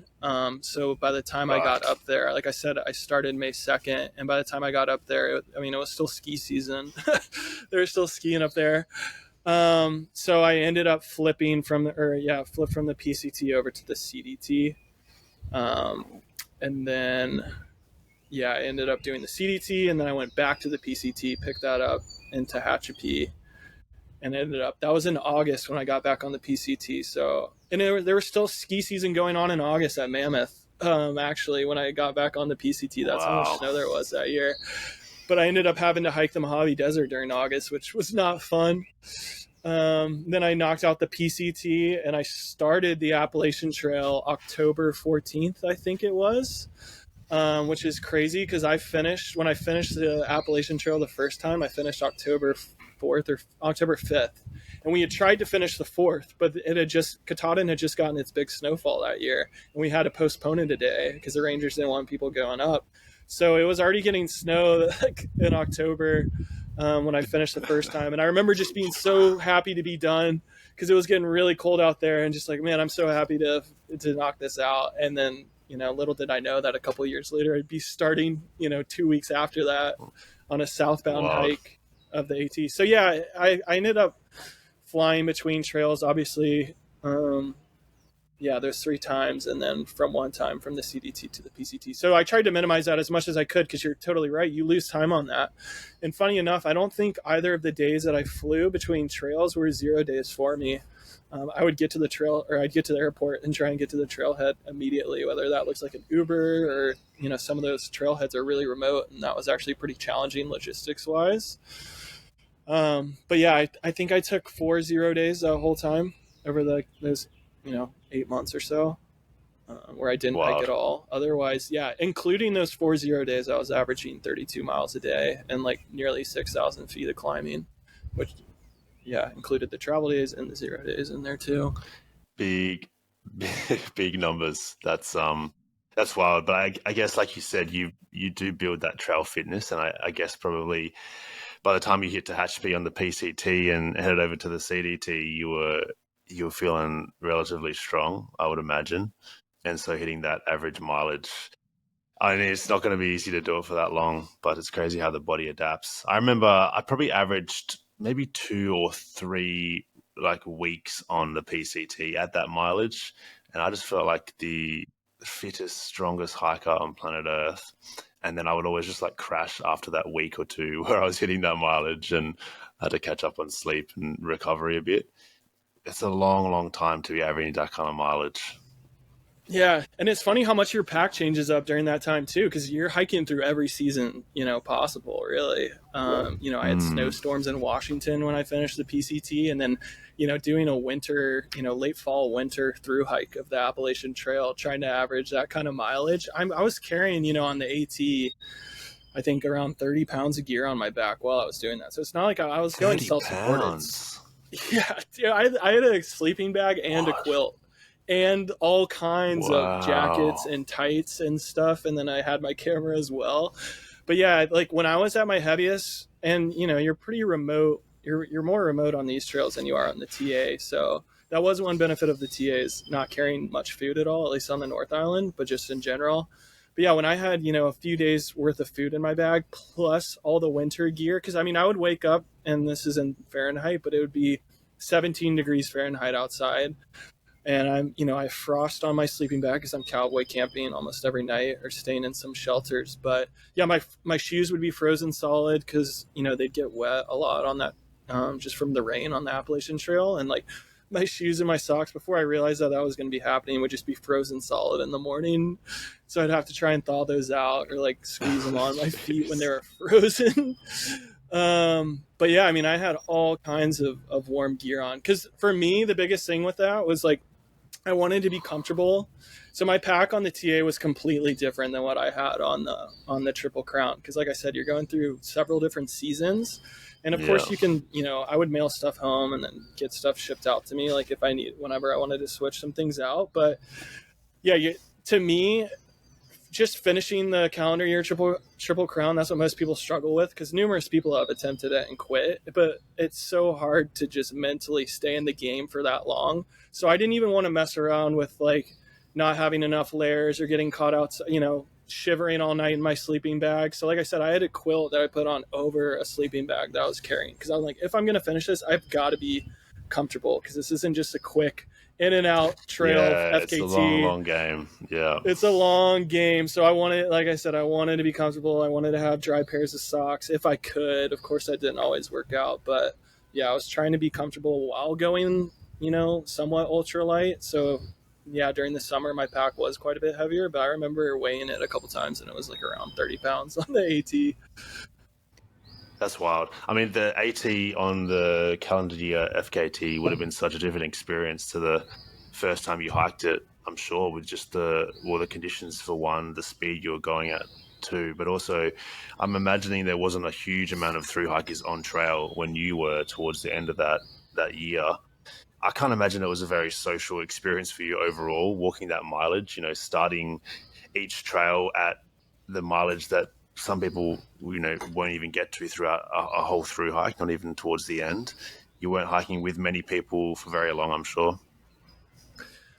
So by the time I got up there, like I said, I started May 2nd. And by the time I got up there, it was still ski season. They were still skiing up there. So I ended up flipping from the PCT over to the CDT. And then, I ended up doing the CDT, and then I went back to the PCT, picked that up in Tehachapi, and that was in August when I got back on the PCT. So, and there was still ski season going on in August at Mammoth. Actually, when I got back on the PCT, that's how much snow there was that year. But I ended up having to hike the Mojave Desert during August, which was not fun. Then I knocked out the PCT, and I started the Appalachian Trail October 14th, I think it was, which is crazy because when I finished the Appalachian Trail the first time, I finished October 4th or October 5th. And we had tried to finish the 4th, but Katahdin had just gotten its big snowfall that year, and we had to postpone it a day because the rangers didn't want people going up. So it was already getting snow in October when I finished the first time. And I remember just being so happy to be done because it was getting really cold out there, and just like, man, I'm so happy to knock this out. And then, little did I know that a couple of years later I'd be starting, 2 weeks after that on a southbound hike of the AT. So yeah, I ended up flying between trails, obviously. There's 3 times, and then from 1 time from the CDT to the PCT. So I tried to minimize that as much as I could, because you're totally right. You lose time on that. And funny enough, I don't think either of the days that I flew between trails were 0 days for me. I would get to the trail, or I'd get to the airport and try and get to the trailhead immediately, whether that looks like an Uber or, some of those trailheads are really remote, and that was actually pretty challenging logistics wise. But yeah, I think I took 4 0 days the whole time over those 8 months or so, where I didn't hike at all. Otherwise, including those 4 0 days, I was averaging 32 miles a day and like nearly 6,000 feet of climbing, which included the travel days and the 0 days in there too. Big numbers. That's wild. But I guess, like you said, you do build that trail fitness, and I guess probably by the time you hit Tehachapi on the PCT and headed over to the CDT, you were feeling relatively strong, I would imagine. And so hitting that average mileage, I mean, it's not going to be easy to do it for that long, but it's crazy how the body adapts. I remember I probably averaged maybe 2 or 3 weeks on the PCT at that mileage. And I just felt like the fittest, strongest hiker on planet Earth. And then I would always just crash after that week or 2 where I was hitting that mileage, and I had to catch up on sleep and recovery a bit. It's a long, long time to be averaging that kind of mileage. Yeah, and it's funny how much your pack changes up during that time too, because you're hiking through every season, possible, really. I had Mm. snowstorms in Washington when I finished the PCT, and then, doing a winter, late fall winter through hike of the Appalachian Trail, trying to average that kind of mileage. I was carrying, on the AT, I think around 30 pounds of gear on my back while I was doing that. So it's not like I was going 30 self-supported. pounds. Yeah, I had a sleeping bag and a What? quilt and all kinds of jackets Wow. and tights and stuff. And then I had my camera as well. But yeah, like when I was at my heaviest, and you're pretty remote, you're more remote on these trails than you are on the TA. So that was one benefit of the TA, is not carrying much food at all, at least on the North Island, but just in general. But yeah, when I had, a few days worth of food in my bag, plus all the winter gear, because I would wake up, and this is in Fahrenheit, but it would be 17 degrees Fahrenheit outside. And I frost on my sleeping bag because I'm cowboy camping almost every night or staying in some shelters. But yeah, my shoes would be frozen solid because, they'd get wet a lot on that, just from the rain on the Appalachian Trail. And like my shoes and my socks, before I realized that was going to be happening, would just be frozen solid in the morning. So I'd have to try and thaw those out or like squeeze them on my feet when they were frozen. But yeah, I had all kinds of warm gear on, because for me, the biggest thing with that was like, I wanted to be comfortable. So my pack on the TA was completely different than what I had on the Triple Crown. Because like I said, you're going through several different seasons. And of course Yeah. you can, I would mail stuff home and then get stuff shipped out to me, like if I need, whenever I wanted to switch some things out. But yeah, to me, just finishing the calendar year triple crown, that's what most people struggle with, because numerous people have attempted it and quit, but it's so hard to just mentally stay in the game for that long. So I didn't even want to mess around with like not having enough layers or getting caught out, shivering all night in my sleeping bag. So like I said, I had a quilt that I put on over a sleeping bag that I was carrying, because I was like, if I'm going to finish this, I've got to be comfortable, because this isn't just a quick in and out trail Yeah, it's a long, FKT. long game. Yeah. It's a long game. So I wanted, like I said, I wanted to be comfortable. I wanted to have dry pairs of socks if I could. Of course, that didn't always work out, but yeah, I was trying to be comfortable while going, somewhat ultralight. So yeah, during the summer, my pack was quite a bit heavier, but I remember weighing it a couple times and it was like around 30 pounds on the AT. That's wild. The AT on the calendar year FKT would have been such a different experience to the first time you hiked it, I'm sure, with just the conditions for one, the speed you were going at two, but also I'm imagining there wasn't a huge amount of thru hikers on trail when you were towards the end of that year. I can't imagine it was a very social experience for you overall, walking that mileage, starting each trail at the mileage that some people, won't even get to throughout a whole through hike, not even towards the end. You weren't hiking with many people for very long, I'm sure.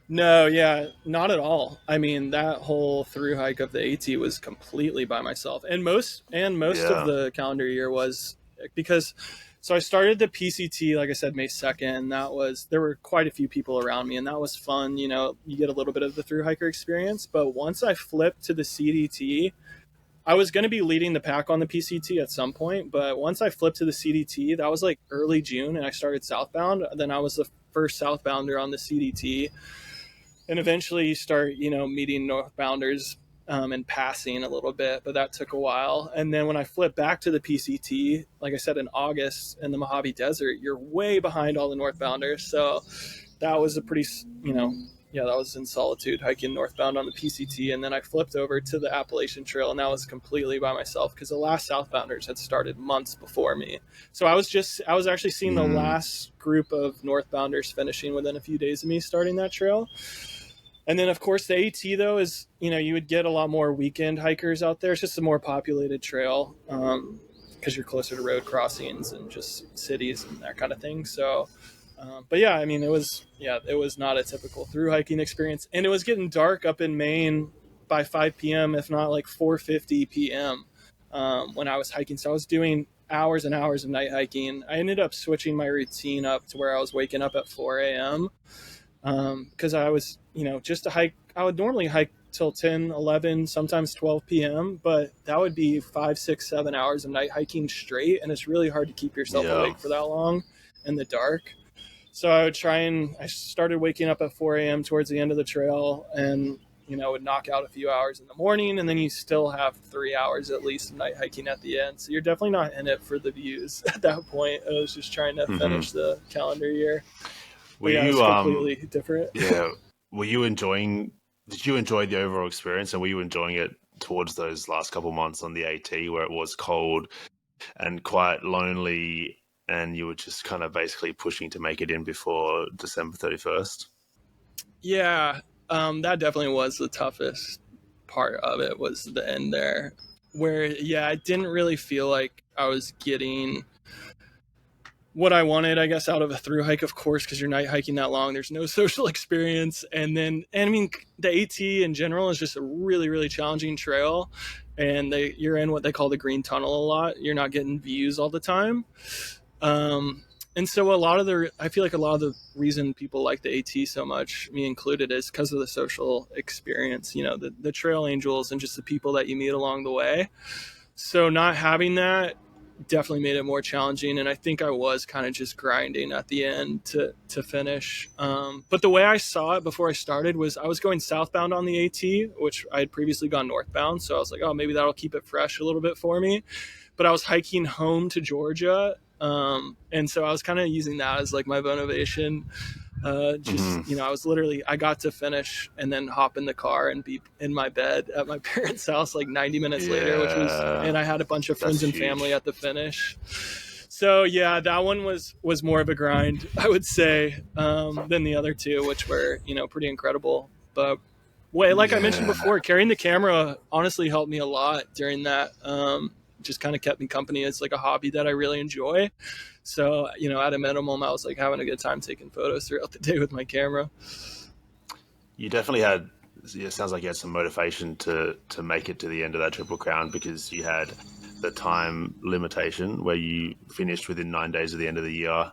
No, yeah, not at all. That whole through hike of the AT was completely by myself, and most of Yeah. the calendar year was because. So I started the PCT, like I said, May 2nd. There were quite a few people around me, and that was fun. You get a little bit of the through hiker experience. But once I flipped to the CDT, I was going to be leading the pack on the PCT at some point. But once I flipped to the CDT, that was like early June, and I started southbound. Then I was the first southbounder on the CDT. And eventually you start, meeting northbounders and passing a little bit, but that took a while. And then when I flipped back to the PCT, like I said, in August in the Mojave Desert, you're way behind all the northbounders. So that was a pretty, that was in solitude hiking northbound on the PCT. And then I flipped over to the Appalachian Trail, and that was completely by myself because the last southbounders had started months before me. So I was actually seeing the last group of northbounders finishing within a few days of me starting that trail. And then, of course, the AT, though, is, you would get a lot more weekend hikers out there. It's just a more populated trail because you're closer to road crossings and just cities and that kind of thing. So, but yeah, it was not a typical through hiking experience. And it was getting dark up in Maine by 5 p.m., if not like 4:50 p.m. When I was hiking. So I was doing hours and hours of night hiking. I ended up switching my routine up to where I was waking up at 4 a.m. Because I was, just to hike, I would normally hike till 10, 11, sometimes 12 p.m., but that would be 5, 6, 7 hours of night hiking straight, and it's really hard to keep yourself awake for that long in the dark. So I started waking up at 4 a.m. towards the end of the trail, and would knock out a few hours in the morning, and then you still have 3 hours at least of night hiking at the end. So you're definitely not in it for the views at that point. I was just trying to finish the calendar year. Were yeah, you it's completely different. yeah, were you enjoying? Did you enjoy the overall experience, and were you enjoying it towards those last couple months on the AT where it was cold and quite lonely, and you were just kind of basically pushing to make it in before December 31st? Yeah, that definitely was the toughest part of it, was the end there, where I didn't really feel like I was getting what I wanted, I guess, out of a through hike, of course, because you're night hiking that long. There's no social experience. And I mean, the AT in general is just a really, really challenging trail. And you're in what they call the green tunnel a lot. You're not getting views all the time. And so I feel like a lot of the reason people like the AT so much, me included, is because of the social experience, the trail angels and just the people that you meet along the way. So not having that definitely made it more challenging, and I think I was kind of just grinding at the end to finish. But the way I saw it before I started was I was going southbound on the AT, which I had previously gone northbound, so I was like, oh, maybe that'll keep it fresh a little bit for me. But I was hiking home to Georgia, and so I was kind of using that as like my motivation. I got to finish and then hop in the car and be in my bed at my parents' house like 90 minutes later, and I had a bunch of friends and family at the finish. So yeah, that one was more of a grind, I would say, than the other two, which were, pretty incredible. But I mentioned before, carrying the camera honestly helped me a lot during that. Just kind of kept me company. It's like a hobby that I really enjoy. So, at a minimum, I was like having a good time taking photos throughout the day with my camera. You definitely had, it sounds like you had some motivation to make it to the end of that Triple Crown, because you had the time limitation where you finished within 9 days of the end of the year.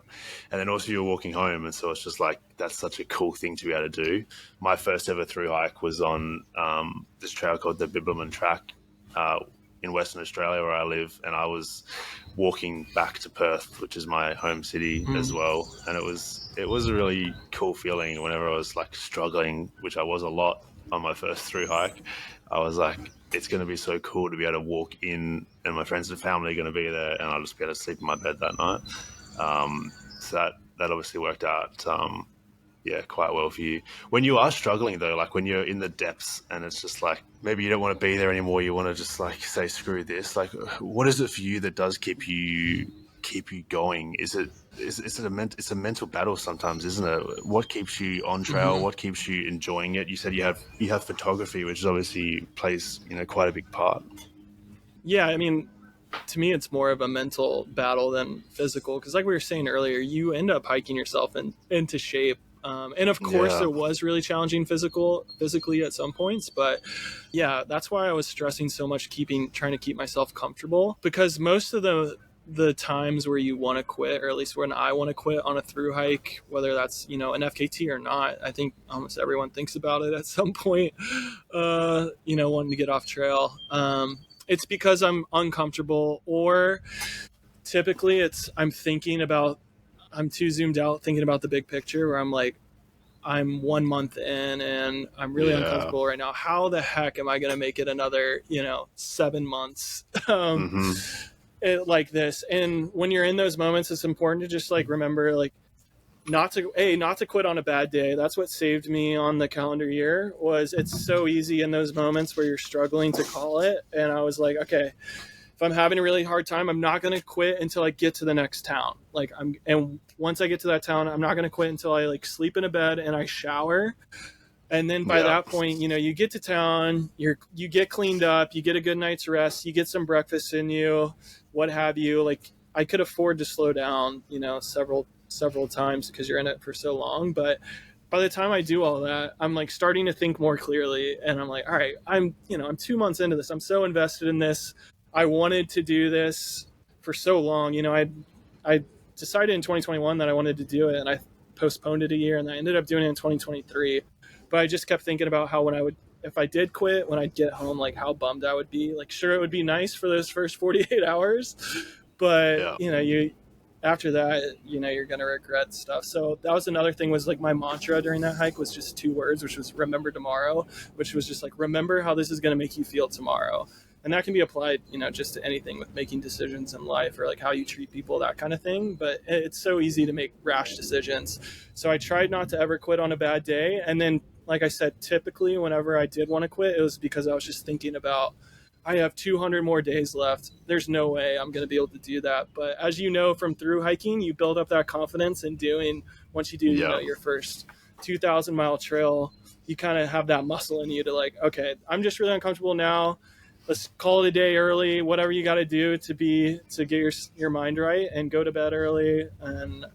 And then also you were walking home. And so it's just like, that's such a cool thing to be able to do. My first ever through hike was on this trail called the Bibbleman Track, in Western Australia where I live, and I was walking back to Perth, which is my home city as well, and it was a really cool feeling. Whenever I was like struggling, which I was a lot on my first through hike, I was like, it's going to be so cool to be able to walk in, and my friends and family are going to be there, and I'll just be able to sleep in my bed that night. So that obviously worked out quite well for you. When you are struggling though, like when you're in the depths and it's just like maybe you don't want to be there anymore, you want to just like say screw this, like what is it for you that does keep you going? It's a mental battle sometimes, isn't it? What keeps you on trail? What keeps you enjoying it? You said you have photography, which obviously plays quite a big part. Yeah, I mean, to me, it's more of a mental battle than physical, because like we were saying earlier, you end up hiking yourself into shape. And of course, It was really challenging physically at some points. But yeah, that's why I was stressing so much trying to keep myself comfortable, because most of the times where you want to quit, or at least when I want to quit on a through hike, whether that's, an FKT or not, I think almost everyone thinks about it at some point, wanting to get off trail. It's because I'm uncomfortable, or typically I'm too zoomed out thinking about the big picture, where I'm like, I'm 1 month in and I'm really uncomfortable right now. How the heck am I going to make it another, 7 months like this? And when you're in those moments, it's important to just like remember, like, not to quit on a bad day. That's what saved me on the calendar year. It's so easy in those moments where you're struggling to call it. And I was like, okay, if I'm having a really hard time, I'm not going to quit until I get to the next town. And once I get to that town, I'm not going to quit until I like sleep in a bed and I shower. And then by that point, you get to town, you get cleaned up, you get a good night's rest, you get some breakfast in you, what have you. Like, I could afford to slow down, several times because you're in it for so long. But by the time I do all that, I'm like starting to think more clearly, and I'm like, all right, I'm 2 months into this. I'm so invested in this. I wanted to do this for so long. I decided in 2021 that I wanted to do it, and I postponed it a year, and I ended up doing it in 2023. But I just kept thinking about how if I did quit, when I'd get home, like how bummed I would be. Like, sure, it would be nice for those first 48 hours, but after that, you're going to regret stuff. So that was another thing, was like my mantra during that hike was just 2 words, which was remember tomorrow, which was just like, remember how this is going to make you feel tomorrow. And that can be applied, just to anything with making decisions in life, or like how you treat people, that kind of thing. But it's so easy to make rash decisions. So I tried not to ever quit on a bad day. And then, like I said, typically whenever I did want to quit, it was because I was just thinking about, I have 200 more days left. There's no way I'm going to be able to do that. But as you know, from through hiking, you build up that confidence in doing, once you do, your first 2,000-mile trail, you kind of have that muscle in you to like, okay, I'm just really uncomfortable now. Let's call it a day early, whatever you got to do to get your mind right, and go to bed early, and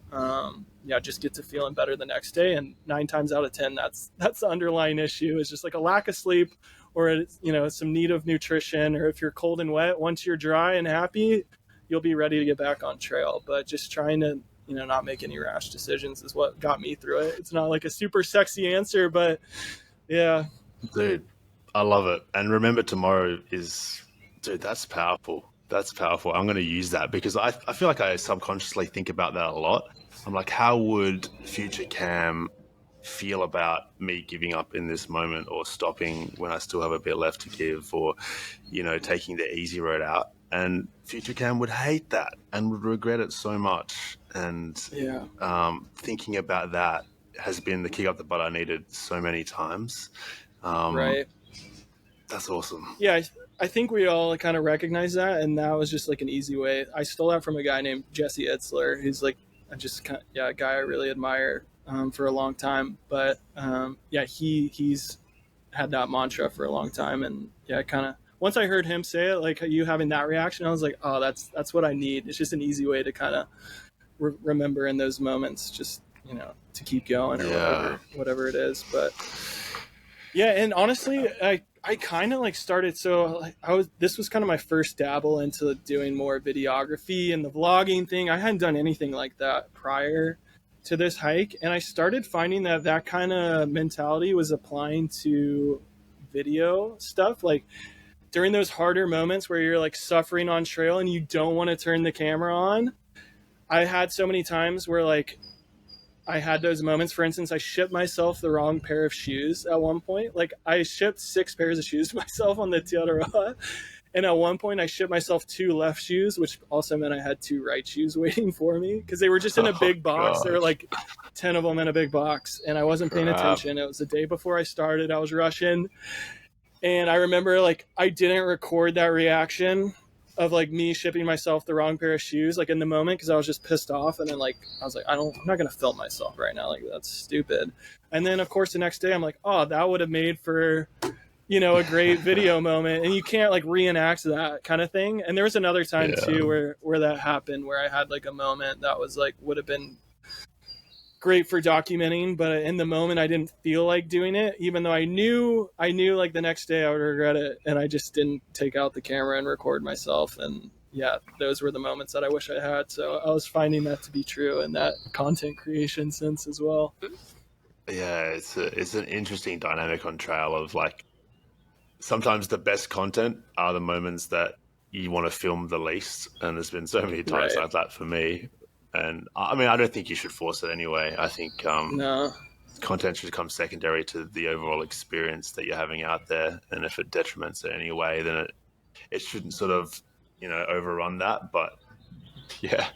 just get to feeling better the next day. And 9 times out of 10, that's the underlying issue, is just like a lack of sleep, or some need of nutrition, or if you're cold and wet, once you're dry and happy, you'll be ready to get back on trail. But just trying to not make any rash decisions is what got me through it. It's not like a super sexy answer, but yeah. Dude, I love it. And remember tomorrow dude, that's powerful. That's powerful. I'm going to use that, because I feel like I subconsciously think about that a lot. I'm like, how would future Cam feel about me giving up in this moment, or stopping when I still have a bit left to give, or, taking the easy road out? And future Cam would hate that and would regret it so much. And thinking about that has been the kick up the butt I needed so many times. Right. That's awesome. Yeah, I think we all kind of recognize that, and that was just like an easy way. I stole that from a guy named Jesse Itzler, who's like a guy I really admire for a long time. But he's had that mantra for a long time, and kind of once I heard him say it, like you having that reaction, I was like, oh, that's what I need. It's just an easy way to kind of remember in those moments, just to keep going, or whatever it is. But yeah, and honestly, I kind of like started, so this was kind of my first dabble into doing more videography and the vlogging thing. I hadn't done anything like that prior to this hike, and I started finding that kind of mentality was applying to video stuff. Like during those harder moments where you're like suffering on trail and you don't want to turn the camera on, I had so many times where like I had those moments. For instance, I shipped myself the wrong pair of shoes at one point. Like I shipped 6 pairs of shoes to myself on the Te Araroa. And at one point I shipped myself 2 left shoes, which also meant I had 2 right shoes waiting for me, because they were just in a big box. There were like 10 of them in a big box, and I wasn't paying attention. It was the day before I started. I was rushing. And I remember like I didn't record that reaction of like me shipping myself the wrong pair of shoes, like in the moment, because I was just pissed off. And then like I was like, I'm not gonna film myself right now, like that's stupid. And then of course the next day I'm like, oh, that would have made for a great video moment. And you can't like reenact that kind of thing. And there was another time too where that happened, where I had like a moment that was like would have been great for documenting, but in the moment I didn't feel like doing it, even though I knew like the next day I would regret it, and I just didn't take out the camera and record myself. And those were the moments that I wish I had. So I was finding that to be true in that content creation sense as well. Yeah, it's an interesting dynamic on trail of like, sometimes the best content are the moments that you want to film the least, and there's been so many times like that for me. And I mean, I don't think you should force it anyway. I think content should come secondary to the overall experience that you're having out there. And if it detriments it in any way, then it shouldn't sort of, overrun that. But yeah,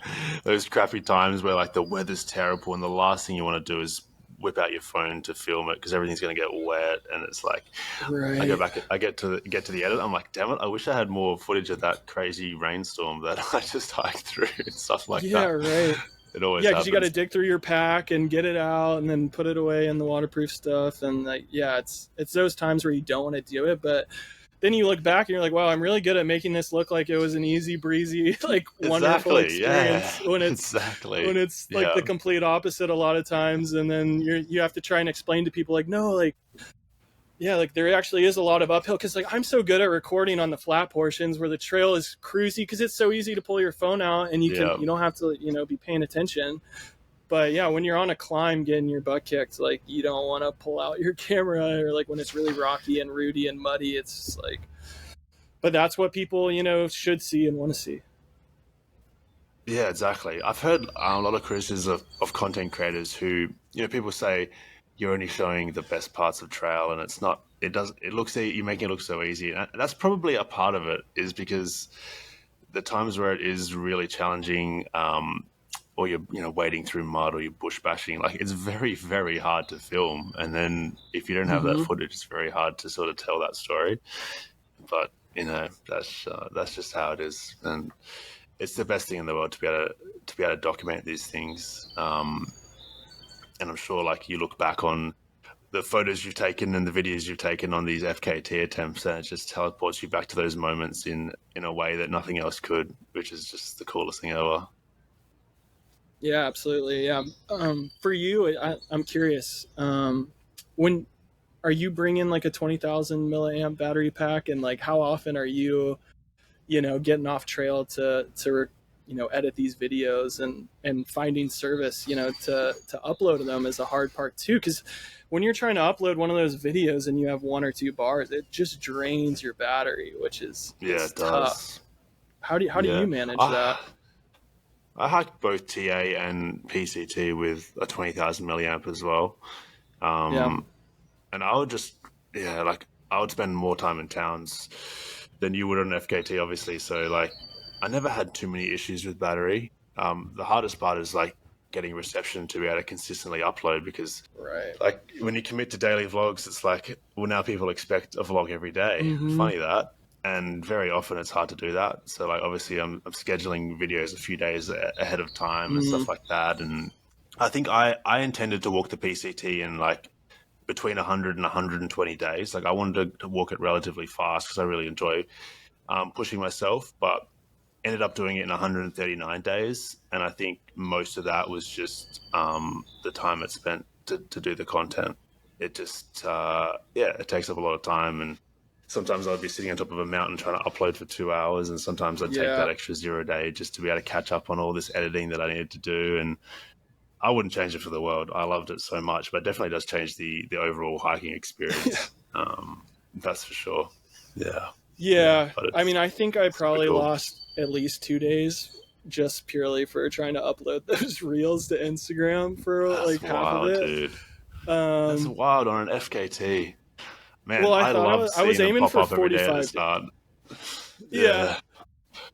those crappy times where like the weather's terrible and the last thing you want to do is whip out your phone to film it because everything's going to get wet, and it's like I go back, I get to the edit, I'm like, damn it, I wish I had more footage of that crazy rainstorm that I just hiked through and stuff like that. Yeah, right. It always because you got to dig through your pack and get it out and then put it away in the waterproof stuff. And like, it's those times where you don't want to do it, but then you look back and you're like, wow, I'm really good at making this look like it was an easy breezy, like wonderful experience. When it's like the complete opposite a lot of times. And then you have to try and explain to people like, no, like, like there actually is a lot of uphill, because like I'm so good at recording on the flat portions where the trail is cruisy, because it's so easy to pull your phone out and you don't have to be paying attention. But when you're on a climb getting your butt kicked, like you don't want to pull out your camera, or like when it's really rocky and rooty and muddy, it's just like, but that's what people should see and want to see. Yeah, exactly. I've heard a lot of criticisms of content creators who, people say you're only showing the best parts of trail, and it's not. It does. It looks. You making it look so easy, and that's probably a part of it. Is because the times where it is really challenging, or you're wading through mud or you're bush bashing, like it's very very hard to film, and then if you don't have that Hmm. footage, it's very hard to sort of tell that story. But that's just how it is, and it's the best thing in the world to be able to document these things. And I'm sure, like, you look back on the photos you've taken and the videos you've taken on these FKT attempts, and it just teleports you back to those moments in a way that nothing else could, which is just the coolest thing ever. Yeah, absolutely. Yeah. For you, I'm curious. When are you bringing like a 20,000 milliamp battery pack, and like how often are you, getting off trail to edit these videos and finding service, to upload them is a hard part too. Because when you're trying to upload one of those videos and you have one or two bars, it just drains your battery, which is Yeah, is it tough. does. How do Yeah. you manage that? I, I hiked both TA and PCT with a 20,000 milliamp as well. Yeah. Um, and I would just, yeah, like I would spend more time in towns than you would on FKT, obviously. So like, I never had too many issues with battery. The hardest part is like getting reception to be able to consistently upload, because Right. like when you commit to daily vlogs, it's like, well, now people expect a vlog every day. Mm-hmm. Funny that. And very often it's hard to do that. So like, obviously I'm scheduling videos a few days ahead of time and Mm-hmm. stuff like that. And I think I intended to walk the PCT in like between 100 and 120 days. Like I wanted to walk it relatively fast because I really enjoy pushing myself, but ended up doing it in 139 days. And I think most of that was just the time it spent to do the content. It just, yeah, it takes up a lot of time. And sometimes I'd be sitting on top of a mountain trying to upload for 2 hours. And sometimes I'd take Yeah. that extra 0 day just to be able to catch up on all this editing that I needed to do. And I wouldn't change it for the world. I loved it so much, but it definitely does change the overall hiking experience. That's for sure. Yeah, yeah, Yeah. but I mean, I think I it's super probably cool. lost at least 2 days just purely for trying to upload those reels to Instagram for That's like half of wild, it. dude. That's Um, wild on an FKT. Man, well, I I thought loved I was seeing them aiming pop for up every day at the 45. start. Yeah. Yeah,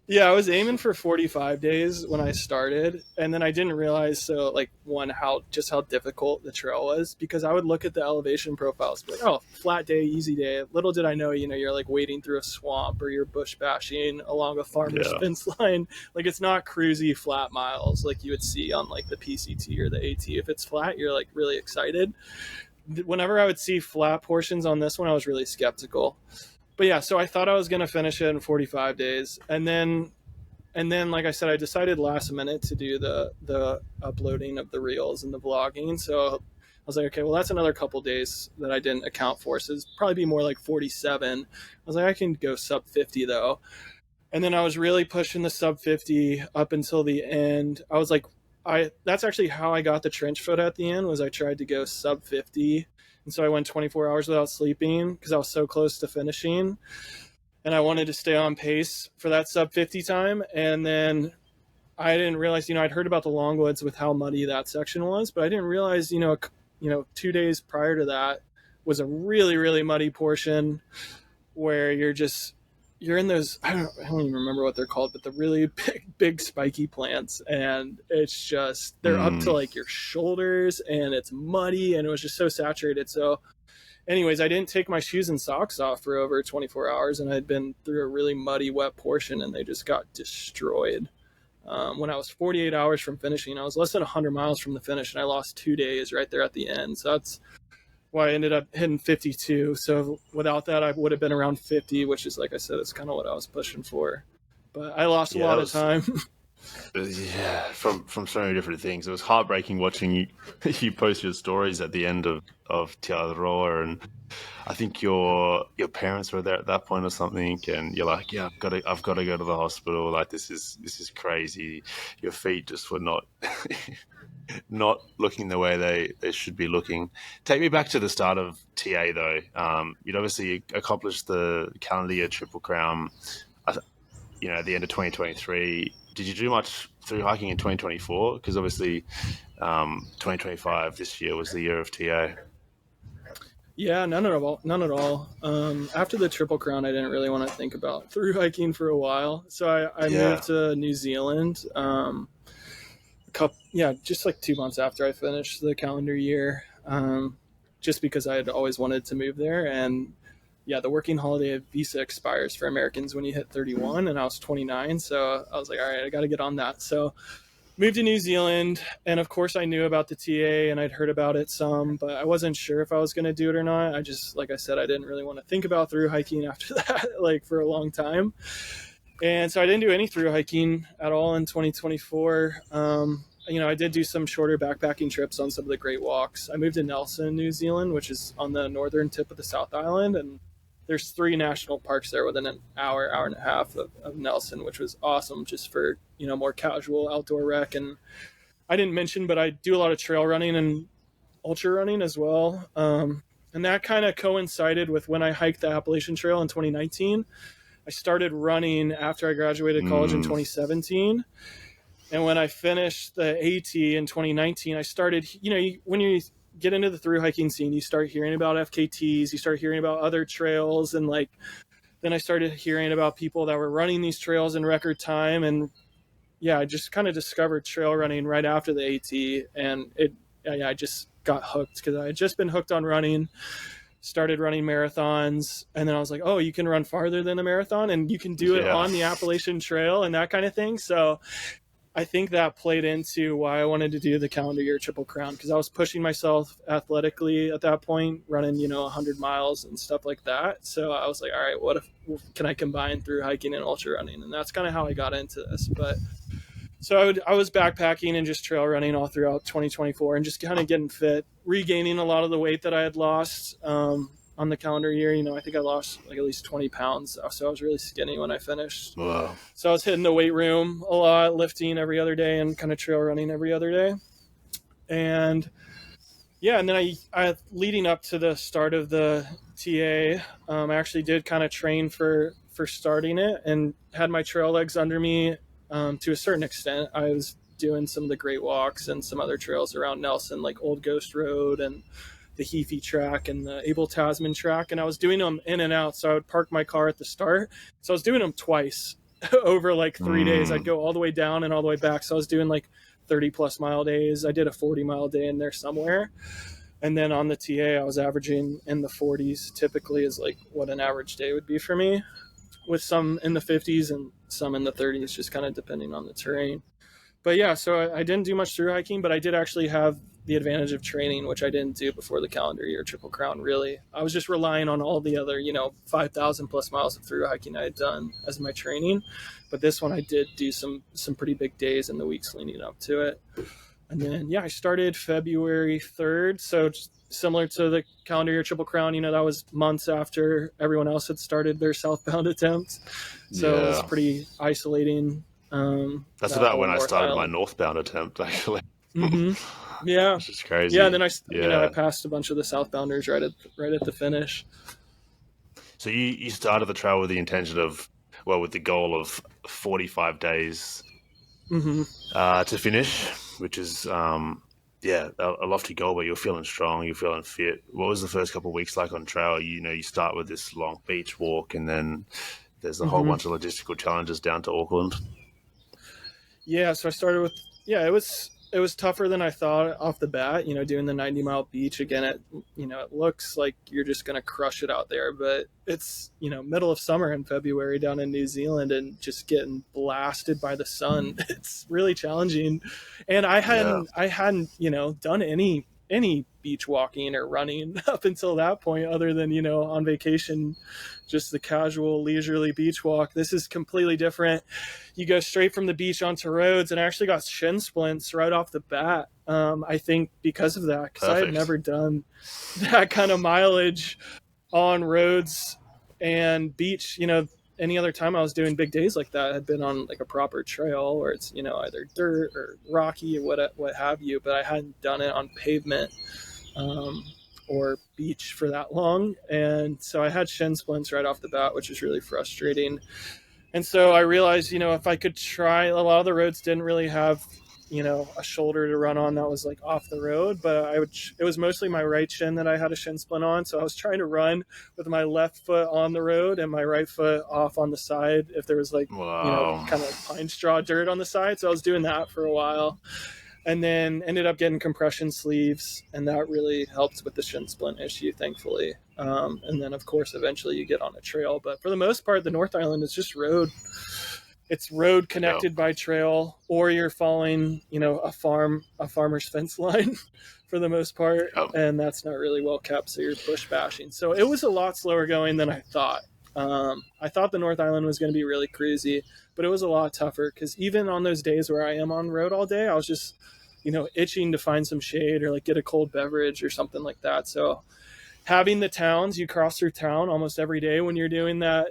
Yeah, I was aiming for 45 days when I started, and then I didn't realize, so like, one, how difficult the trail was, because I would look at the elevation profiles, be like, oh, flat day, easy day. Little did I know, you're like wading through a swamp, or you're bush bashing along a farmer's yeah, fence line. Like, it's not cruisy flat miles like you would see on like the PCT or the AT. If it's flat, you're like really excited. Whenever I would see flat portions on this one, I was really skeptical. But yeah, so I thought I was going to finish it in 45 days, and then like I said, I decided last minute to do the uploading of the reels and the vlogging. So I was like, okay, well, that's another couple days that I didn't account for, so it's probably be more like 47. I was like, I can go sub 50 though. And then I was really pushing the sub 50 up until the end. I was like, I that's actually how I got the trench foot at the end, was I tried to go sub 50. And so I went 24 hours without sleeping because I was so close to finishing, and I wanted to stay on pace for that sub 50 time. And then I didn't realize, I'd heard about the Longwoods with how muddy that section was, but I didn't realize, 2 days prior to that was a really, really muddy portion where you're in those, I don't even remember what they're called, but the really big spiky plants, and it's just, they're up to mm, like your shoulders, and it's muddy, and it was just so saturated. So anyways, I didn't take my shoes and socks off for over 24 hours, and I'd been through a really muddy, wet portion, and they just got destroyed. When I was 48 hours from finishing, I was less than 100 miles from the finish, and I lost 2 days right there at the end. So that's why I ended up hitting 52. So without that, I would have been around 50, which is, like I said, it's kind of what I was pushing for. But I lost a yeah. That lot of was time. yeah, from so many different things. It was heartbreaking watching you you post your stories at the end of Te Araroa, and I think your parents were there at that point or something, and you're like, yeah, I've got to go to the hospital. Like this is crazy. Your feet just were not looking the way they should be looking. Take me back to the start of TA though. You'd obviously accomplished the calendar year Triple Crown. At the end of 2023. did you do much through hiking in 2024? Because obviously 2025 this year was the year of TA. Yeah, none at all. None at all. After the Triple Crown, I didn't really want to think about through hiking for a while. So I Yeah. moved to New Zealand. Just like 2 months after I finished the calendar year, just because I had always wanted to move there. And yeah, the working holiday visa expires for Americans when you hit 31, and I was 29. So I was like, all right, I got to get on that. So moved to New Zealand, and of course I knew about the TA and I'd heard about it some, but I wasn't sure if I was going to do it or not. I just, like I said, I didn't really want to think about through hiking after that, like for a long time. And so I didn't do any through hiking at all in 2024. I did do some shorter backpacking trips on some of the Great Walks. I moved to Nelson, New Zealand, which is on the northern tip of the South Island, and there's 3 national parks there within an hour and a half of Nelson, which was awesome just for, more casual outdoor rec. And I didn't mention, but I do a lot of trail running and ultra running as well. And that kind of coincided with when I hiked the Appalachian Trail in 2019. I started running after I graduated college in 2017. And when I finished the AT in 2019, I started, when you get into the through hiking scene, you start hearing about FKTs, you start hearing about other trails. And then I started hearing about people that were running these trails in record time. And yeah, I just kind of discovered trail running right after the AT. And I just got hooked because I had just been hooked on running, started running marathons. And then I was like, oh, you can run farther than a marathon and you can do it on the Appalachian Trail and that kind of thing. So I think that played into why I wanted to do the calendar year Triple Crown, because I was pushing myself athletically at that point, running, 100 miles and stuff like that. So I was like, all right, what if can I combine through hiking and ultra running? And that's kind of how I got into this. But so I was backpacking and just trail running all throughout 2024 and just kind of getting fit, regaining a lot of the weight that I had lost on the calendar year. I think I lost like at least 20 pounds. So I was really skinny when I finished. Wow. So I was hitting the weight room a lot, lifting every other day and kind of trail running every other day. And yeah, and then I leading up to the start of the TA, I actually did kind of train for starting it and had my trail legs under me to a certain extent. I was doing some of the Great Walks and some other trails around Nelson, like Old Ghost Road and the Heafy track and the Abel Tasman track. And I was doing them in and out. So I would park my car at the start. So I was doing them twice over like 3 days. I'd go all the way down and all the way back. So I was doing like 30+ mile days. I did a 40-mile day in there somewhere. And then on the TA, I was averaging in the 40s typically is like what an average day would be for me, with some in the 50s and some in the 30s, just kind of depending on the terrain. But yeah, so I didn't do much through hiking, but I did actually have the advantage of training, which I didn't do before the calendar year Triple Crown, really. I was just relying on all the other, 5,000+ miles of through hiking I had done as my training. But this one I did do some pretty big days in the weeks leading up to it. And then, yeah, I started February 3rd. So just similar to the calendar year Triple Crown, that was months after everyone else had started their southbound attempt. So it was pretty isolating. That's about when I started my northbound attempt, actually. Mm-hmm. Yeah, which is crazy. Yeah, and then I passed a bunch of the southbounders right at the finish. So you started the trail with the intention of, with the goal of 45 days to finish, which is a lofty goal, but you're feeling strong, you're feeling fit. What was the first couple of weeks like on trail? You start with this long beach walk, and then there's a whole bunch of logistical challenges down to Auckland. Yeah, so I started with, it was tougher than I thought off the bat, doing the 90-mile beach. Again, it looks like you're just going to crush it out there, but it's, middle of summer in February down in New Zealand and just getting blasted by the sun. It's really challenging. And I hadn't, done any beach walking or running up until that point, other than, on vacation, just the casual leisurely beach walk. This is completely different. You go straight from the beach onto roads, and I actually got shin splints right off the bat. I think because of that, because I had never done that kind of mileage on roads and beach. Any other time I was doing big days like that, I had been on like a proper trail where it's, either dirt or rocky or what have you, but I hadn't done it on pavement or beach for that long. And so I had shin splints right off the bat, which is really frustrating. And so I realized, if I could try, a lot of the roads didn't really have, a shoulder to run on that was like off the road, but it was mostly my right shin that I had a shin splint on. So I was trying to run with my left foot on the road and my right foot off on the side. If there was like, Wow. kind of like pine straw dirt on the side. So I was doing that for a while, and then ended up getting compression sleeves, and that really helped with the shin splint issue, thankfully. And then of course eventually you get on a trail, but for the most part the North Island is just road. It's road connected by trail, or you're following a farmer's fence line for the most part. And that's not really well kept, so you're bush bashing. So it was a lot slower going than I thought. I thought the North Island was going to be really crazy, but it was a lot tougher, because even on those days where I am on road all day, I was just itching to find some shade or like get a cold beverage or something like that. So having the towns, you cross through town almost every day when you're doing that,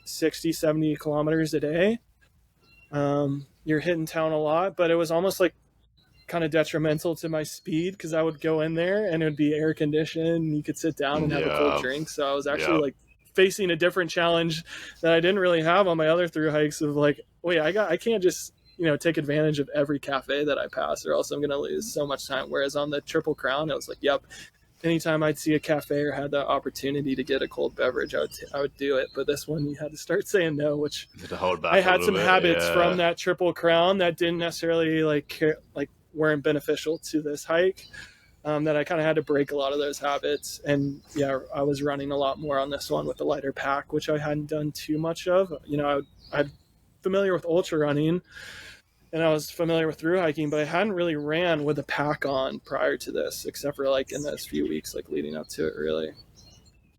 60, 70 kilometers a day. You're hitting town a lot, but it was almost like kind of detrimental to my speed, because I would go in there and it would be air conditioned and you could sit down and have a cold drink. So I was actually like facing a different challenge that I didn't really have on my other thru hikes of like, wait, I can't just take advantage of every cafe that I pass, or else I'm going to lose so much time. Whereas on the Triple Crown, I was like, yep, anytime I'd see a cafe or had the opportunity to get a cold beverage, I would do it. But this one, you had to start saying no, which I had some habits from that Triple Crown that didn't necessarily weren't beneficial to this hike. That I kind of had to break a lot of those habits. And yeah, I was running a lot more on this one with a lighter pack, which I hadn't done too much of. I'm familiar with ultra running, and I was familiar with thru hiking, but I hadn't really ran with a pack on prior to this, except for like in those few weeks like leading up to it, really,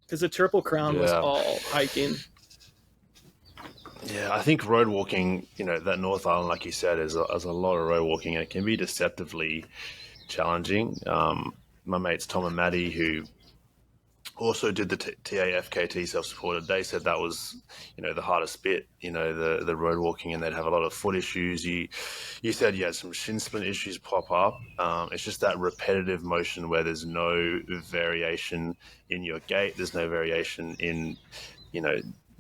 because the Triple Crown was all hiking. Yeah, I think road walking, that North Island, like you said, is a lot of road walking, and it can be deceptively challenging. My mates Tom and Maddie, who also did the TA FKT self-supported, they said that was, the hardest bit, the road walking, and they'd have a lot of foot issues. You said you had some shin splint issues pop up. It's just that repetitive motion where there's no variation in your gait. There's no variation in,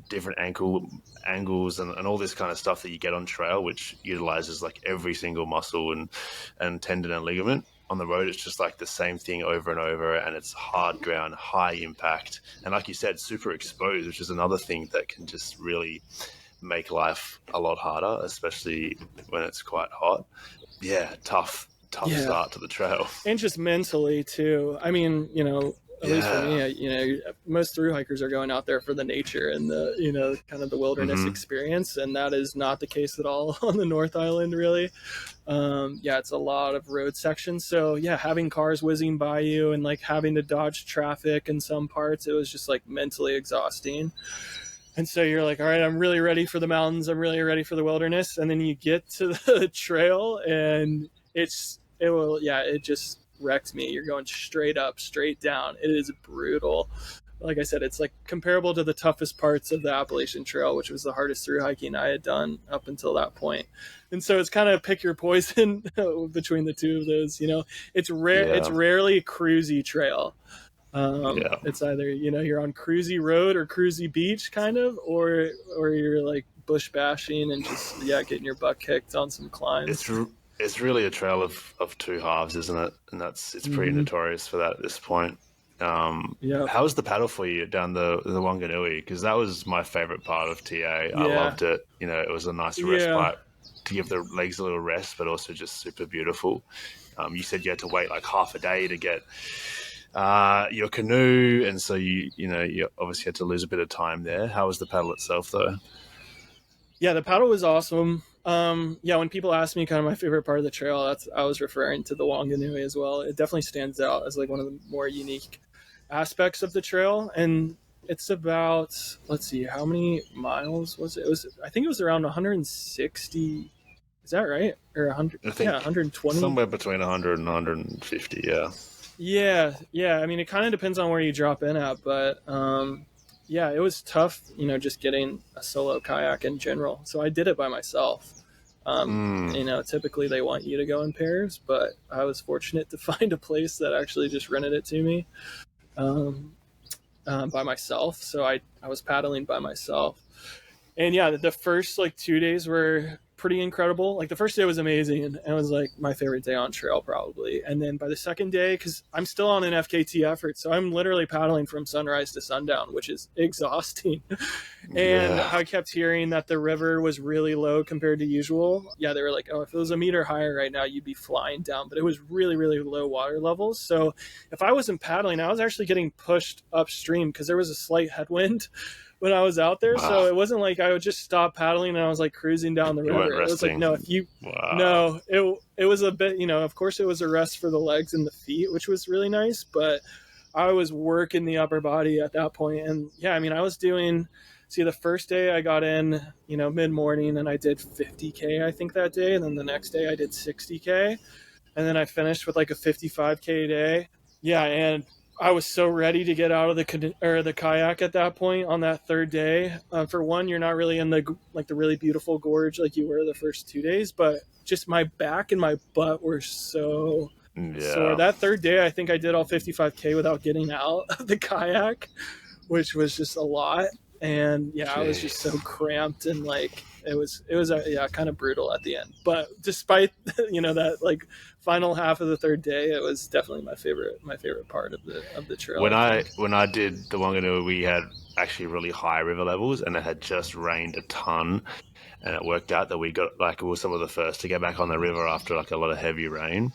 different angles and all this kind of stuff that you get on trail, which utilizes like every single muscle and tendon and ligament. On the road, it's just like the same thing over and over, and it's hard ground, high impact, and like you said, super exposed, which is another thing that can just really make life a lot harder, especially when it's quite hot. Yeah, tough start to the trail. And just mentally too. I mean, at least for me, most thru hikers are going out there for the nature and the, kind of the wilderness experience. And that is not the case at all on the North Island, really. It's a lot of road sections. So yeah, having cars whizzing by you and like having to dodge traffic in some parts, it was just like mentally exhausting. And so you're like, all right, I'm really ready for the mountains. I'm really ready for the wilderness. And then you get to the trail and it just wrecked me. You're going straight up, straight down. It is brutal. Like I said, it's like comparable to the toughest parts of the Appalachian Trail, which was the hardest thru hiking I had done up until that point. And so it's kind of pick your poison between the two of those. It's rare. It's rarely a cruisy trail. It's either you're on cruisy road or cruisy beach kind of, or you're like bush bashing and just getting your butt kicked on some climbs. It's really a trail of two halves, isn't it? And it's pretty notorious for that at this point. How was the paddle for you down the Wanganui? Because that was my favorite part of TA. I loved it. It was a nice respite to give the legs a little rest, but also just super beautiful. You said you had to wait like half a day to get your canoe, and so you obviously had to lose a bit of time there. How was the paddle itself, though? Yeah, the paddle was awesome. When people ask me kind of my favorite part of the trail, I was referring to the Wanganui as well. It definitely stands out as like one of the more unique aspects of the trail. And it's about, let's see, how many miles was it? I think it was around 160. Is that right? Or 100? I think 120. Somewhere between 100 and 150. Yeah. I mean, it kind of depends on where you drop in at, but it was tough, just getting a solo kayak in general. So I did it by myself. Typically they want you to go in pairs, but I was fortunate to find a place that actually just rented it to me by myself. So I was paddling by myself. And yeah, the first like 2 days were pretty incredible. Like the first day was amazing and it was like my favorite day on trail probably. And then by the second day, because I'm still on an FKT effort, so I'm literally paddling from sunrise to sundown, which is exhausting. And Yeah. I kept hearing that the river was really low compared to usual. Yeah, they were like, oh, if it was a meter higher right now, you'd be flying down. But it was really, really low water levels. So if I wasn't paddling, I was actually getting pushed upstream because there was a slight headwind when I was out there. So it wasn't like I would just stop paddling and I was like cruising down the river. It was like, no, if you, no, it was a bit, of course it was a rest for the legs and the feet, which was really nice, but I was working the upper body at that point. And yeah, I mean, I was doing, the first day I got in, mid-morning and I did 50K, I think that day. And then the next day I did 60K. And then I finished with like a 55K day. Yeah. And I was so ready to get out of the kayak at that point on that third day. For one, you're not really in the really beautiful gorge like you were the first 2 days, but just my back and my butt were so sore. That third day, I think I did all 55K without getting out of the kayak, which was just a lot. And yeah, I was just so cramped and like it was kind of brutal at the end. But despite that like final half of the third day, it was definitely my favorite part of the trail. When I did the Wanganui, we had actually really high river levels, and it had just rained a ton, and it worked out that we were some of the first to get back on the river after like a lot of heavy rain.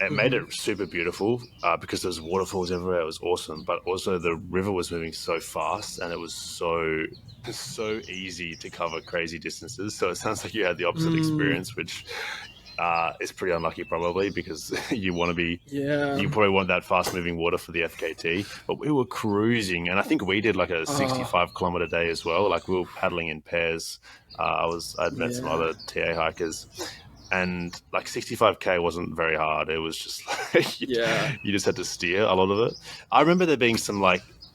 It made it super beautiful because there's waterfalls everywhere. It was awesome, but also the river was moving so fast, and it was so easy to cover crazy distances. So it sounds like you had the opposite experience, which is pretty unlucky probably because you probably want that fast moving water for the FKT. But we were cruising, and I think we did like a 65 kilometer day as well. Like we were paddling in pairs. I'd met some other TA hikers. And like 65K wasn't very hard. It was just like, you just had to steer a lot of it. I remember there being some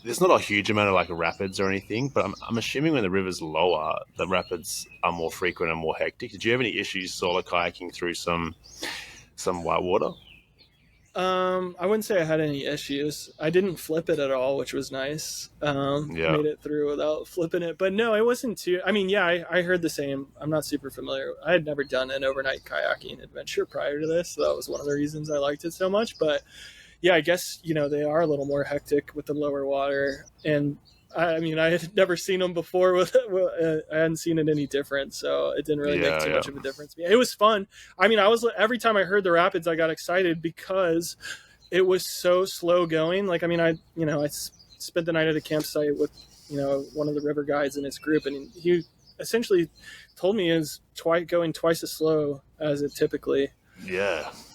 there's not a huge amount of like rapids or anything, but I'm assuming when the river's lower, the rapids are more frequent and more hectic. Did you have any issues solo kayaking through some white water? I wouldn't say I had any issues. I didn't flip it at all, which was nice. Made it through without flipping it. But no, it wasn't too... I mean, yeah, I heard the same. I'm not super familiar. I had never done an overnight kayaking adventure prior to this, so that was one of the reasons I liked it so much. But yeah, I guess, they are a little more hectic with the lower water. And I mean, I had never seen them before. I hadn't seen it any different, so it didn't really make too much of a difference. It was fun. I mean, every time I heard the rapids, I got excited because it was so slow going. Like, I mean, I spent the night at a campsite with, one of the river guides in his group, and he essentially told me is going twice as slow as it typically,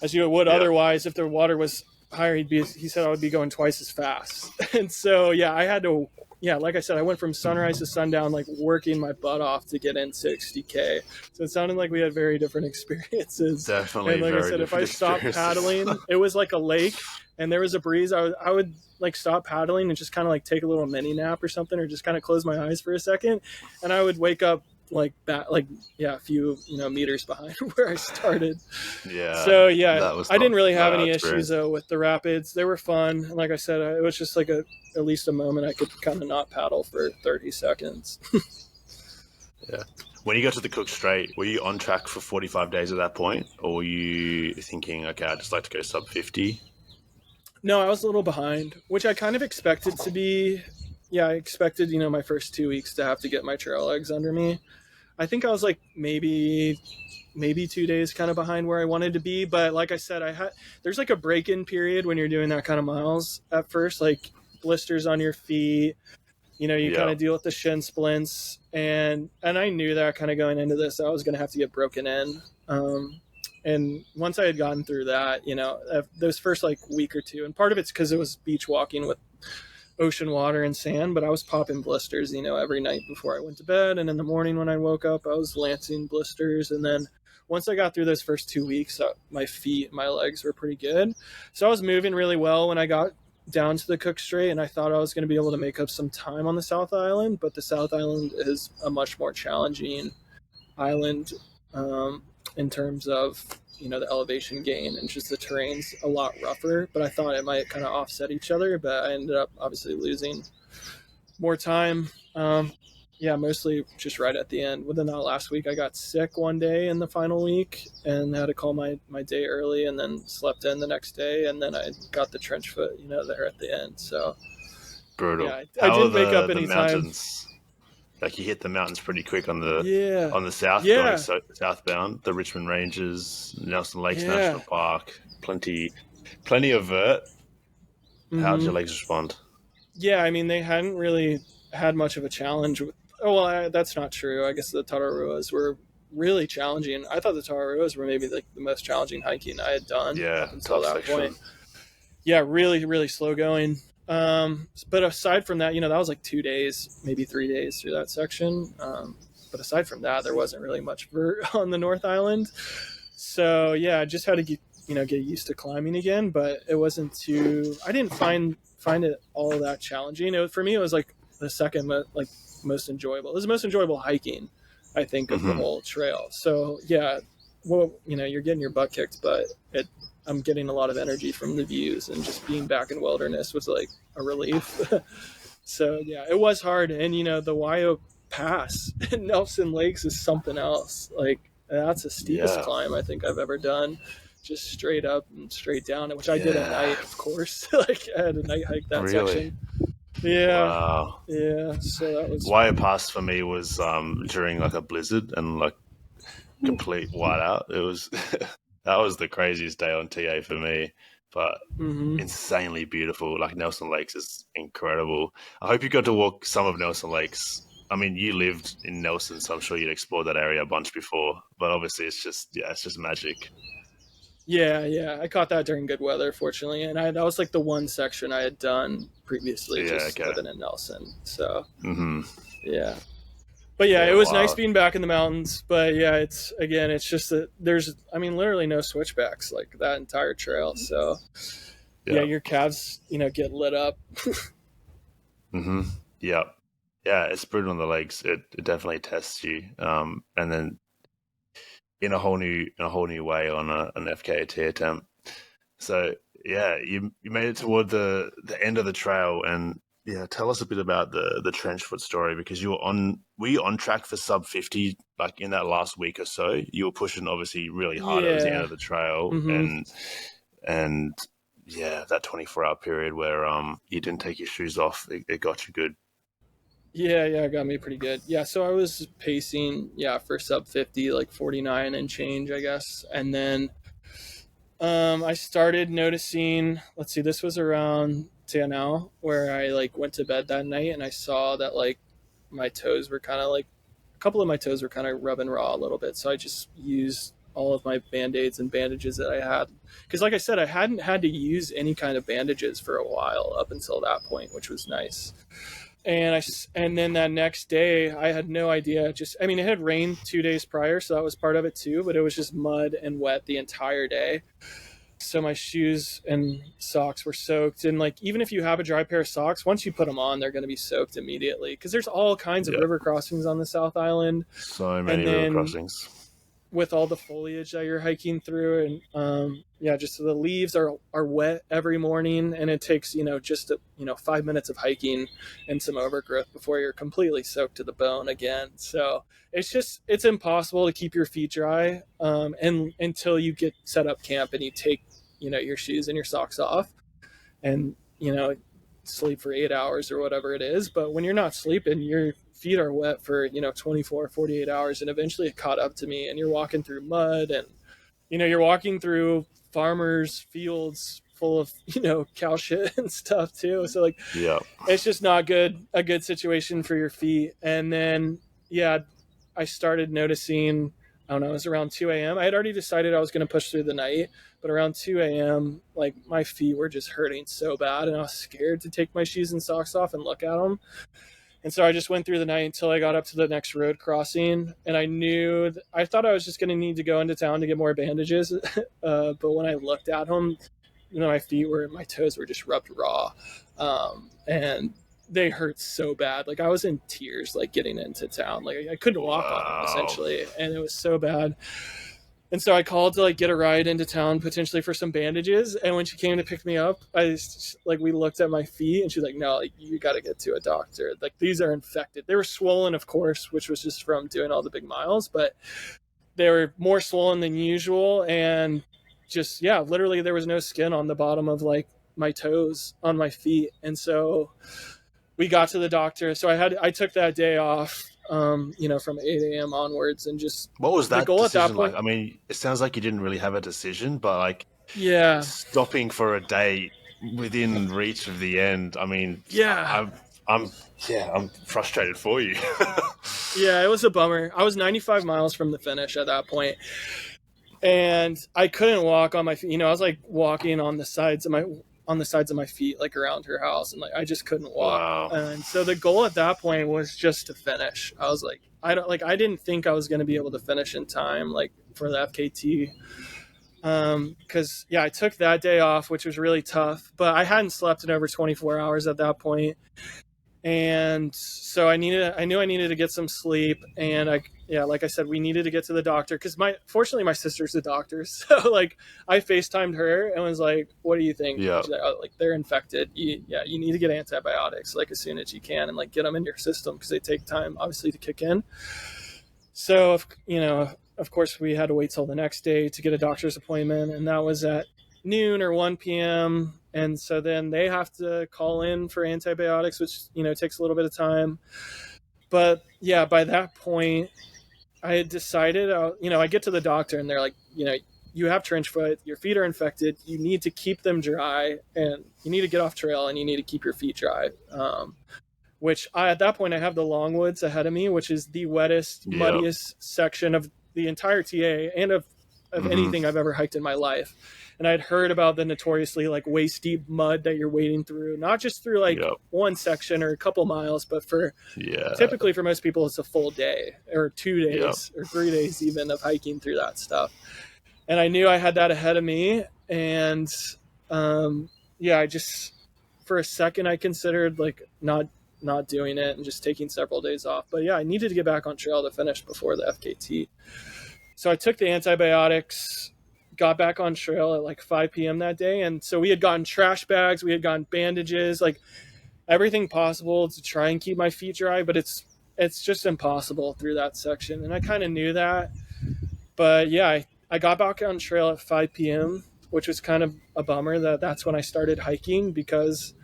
as you would otherwise if the water was higher. He said I would be going twice as fast, and so I had to. Yeah, like I said, I went from sunrise to sundown, like working my butt off to get in 60K. So it sounded like we had very different experiences. Definitely. And like I said, if I stopped paddling, it was like a lake and there was a breeze. I would like stop paddling and just kind of like take a little mini nap or something, or just kind of close my eyes for a second. And I would wake up a few meters behind where I started. So I didn't really have any issues though with the rapids. They were fun. Like I said, it was just like at least a moment I could kind of not paddle for 30 seconds. When you got to the Cook Strait, were you on track for 45 days at that point, or were you thinking, okay, I'd just like to go sub 50? No, I was a little behind, which I kind of expected to be. Yeah, I expected, my first 2 weeks to have to get my trail legs under me. I think I was like maybe 2 days kind of behind where I wanted to be. But like I said, there's like a break-in period when you're doing that kind of miles at first, like blisters on your feet, you kind of deal with the shin splints. And I knew that kind of going into this, I was going to have to get broken in. And once I had gotten through that, those first like week or two, and part of it's because it was beach walking with ocean water and sand, but I was popping blisters, every night before I went to bed. And in the morning when I woke up, I was lancing blisters. And then once I got through those first 2 weeks, my feet, my legs were pretty good. So I was moving really well when I got down to the Cook Strait, and I thought I was going to be able to make up some time on the South Island, but the South Island is a much more challenging island in terms of the elevation gain, and just the terrain's a lot rougher. But I thought it might kind of offset each other, but I ended up obviously losing more time. yeah, mostly just right at the end. Within that last week, I got sick one day in the final week and had to call my day early, and then slept in the next day, and then I got the trench foot, there at the end. So Brutal. yeah, I How are didn't make up the any time. mountains? Like you hit the mountains pretty quick on the Yeah, south going yeah, southbound. The Richmond Ranges, Nelson Lakes yeah. National Park, plenty of vert. How did Hmm. your legs respond? Yeah, I mean, they hadn't really had much of a challenge with. Oh well, that's not true. I guess the Tararuas were really challenging. I thought the Tararuas were maybe like the most challenging hiking I had done Yeah, up until tough that point. section. Yeah, really, really slow going. But aside from that, that was like 2 days, maybe 3 days through that section. But aside from that, there wasn't really much vert on the North Island. So yeah, I just had to get used to climbing again. But it wasn't too. I didn't find it all that challenging. For me, it was like the second most enjoyable. It was the most enjoyable hiking, I think, of the Hmm. whole trail. So yeah, well, you're getting your butt kicked, but I'm getting a lot of energy from the views, and just being back in wilderness was like a relief. So yeah, it was hard. And the Wyo Pass in Nelson Lakes is something else. Like, that's the steepest Yeah, climb I think I've ever done, just straight up and straight down, which I did at yeah. night, of course. Like, I had a night hike that Really? section. Yeah, Wow. yeah. So that was. Why it passed for me was during like a blizzard and like complete whiteout. It was that was the craziest day on TA for me, but Mm-hmm. insanely beautiful. Like Nelson Lakes is incredible. I hope you got to walk some of Nelson Lakes. I mean, you lived in Nelson, so I'm sure you'd explored that area a bunch before. But obviously, it's just magic. Yeah, yeah. I caught that during good weather, fortunately, and that was like the one section I had done previously, Yeah. just Okay. living in Nelson. So Hmm. yeah, but yeah, it Yeah. was nice Wow. being back in the mountains. But yeah, it's just that there's, I mean, literally no switchbacks like that entire trail. So yeah, Yeah. your calves, get lit up. Hmm. Yeah. Yeah. It's brutal on the legs. It definitely tests you. And then in a whole new way on an FKT attempt. So yeah, you made it toward the end of the trail, and yeah, tell us a bit about the trench foot story, because were you on track for sub 50 like in that last week or so? You were pushing obviously really hard. It was the end Yeah. of the trail, Hmm. and yeah, that 24-hour period where you didn't take your shoes off, it got you good. Yeah, yeah, it got me pretty good. Yeah, so I was pacing, yeah, for sub 50, like 49 and change, I guess. And then I started noticing, let's see, this was around Te where I like went to bed that night, and I saw that like my toes were kind of like, a couple of my toes were kind of rubbing raw a little bit. So I just used all of my band-aids and bandages that I had. Because like I said, I hadn't had to use any kind of bandages for a while up until that point, which was nice. And then that next day I had no idea. Just, I mean, it had rained 2 days prior, so that was part of it too, but it was just mud and wet the entire day. So my shoes and socks were soaked, and like, even if you have a dry pair of socks, once you put them on, they're going to be soaked immediately, because there's all kinds of Yeah, river crossings on the South Island. so And many river then crossings. with all the foliage that you're hiking through, and yeah, just the leaves are wet every morning, and it takes just 5 minutes of hiking and some overgrowth before you're completely soaked to the bone again. So it's impossible to keep your feet dry, and until you get set up camp and you take your shoes and your socks off, and sleep for 8 hours or whatever it is. But when you're not sleeping, your feet are wet for 24, 48 hours, and eventually it caught up to me. And you're walking through mud, and you're walking through farmers fields full of cow shit and stuff too. So like, Yeah. it's just not a good situation for your feet. And then yeah, I started noticing, I don't know, it was around 2 a.m. I had already decided I was going to push through the night, but around 2 a.m., like, my feet were just hurting so bad, and I was scared to take my shoes and socks off and look at them. And so I just went through the night until I got up to the next road crossing, and I thought I was just going to need to go into town to get more bandages. But when I looked at them, my toes were just rubbed raw. And they hurt so bad. Like, I was in tears, like, getting into town. Like, I couldn't walk on them Wow. essentially. And it was so bad. And so I called to like get a ride into town potentially for some bandages. And when she came to pick me up, we looked at my feet and she's like, no, like, you got to get to a doctor. Like these are infected. They were swollen, of course, which was just from doing all the big miles, but they were more swollen than usual. And just, yeah, literally there was no skin on the bottom of like my toes on my feet. And so we got to the doctor. So I took that day off, from 8 a.m. onwards, and just what was that the goal decision at that point, like? I mean, it sounds like you didn't really have a decision, but like, yeah, stopping for a day within reach of the end. I mean, yeah, I'm frustrated for you. yeah, it was a bummer. I was 95 miles from the finish at that point, and I couldn't walk on my feet. I was like walking on the sides of my feet, like around her house, and like I just couldn't walk. Wow. And so the goal at that point was just to finish. I was like, I didn't think I was going to be able to finish in time, like for the FKT. Because I took that day off, which was really tough, but I hadn't slept in over 24 hours at that point. And so I knew I needed to get some sleep, and like I said, we needed to get to the doctor because fortunately my sister's a doctor, so like I FaceTimed her and was like, "What do you think?" Yeah. She's like, "Oh, like they're infected. You need to get antibiotics like as soon as you can and like get them in your system because they take time obviously to kick in." So of course we had to wait till the next day to get a doctor's appointment, and that was at noon or 1 p.m. And so then they have to call in for antibiotics, which, takes a little bit of time. But yeah, by that point, I had decided, I get to the doctor and they're like, you have trench foot, your feet are infected, you need to keep them dry, and you need to get off trail and you need to keep your feet dry. Which at that point I have the Longwoods ahead of me, which is the wettest, muddiest section of the entire TA and of anything I've ever hiked in my life. And I'd heard about the notoriously like waist deep mud that you're wading through, not just through like one section or a couple miles, but typically for most people, it's a full day or 2 days or 3 days even of hiking through that stuff. And I knew I had that ahead of me. And I just, for a second, I considered like not doing it and just taking several days off. But yeah, I needed to get back on trail to finish before the FKT. So I took the antibiotics, got back on trail at like 5 p.m. that day. And so we had gotten trash bags, we had gotten bandages, like everything possible to try and keep my feet dry, but it's just impossible through that section. And I kind of knew that. But yeah, I got back on trail at 5 p.m., which was kind of a bummer that's when I started hiking, because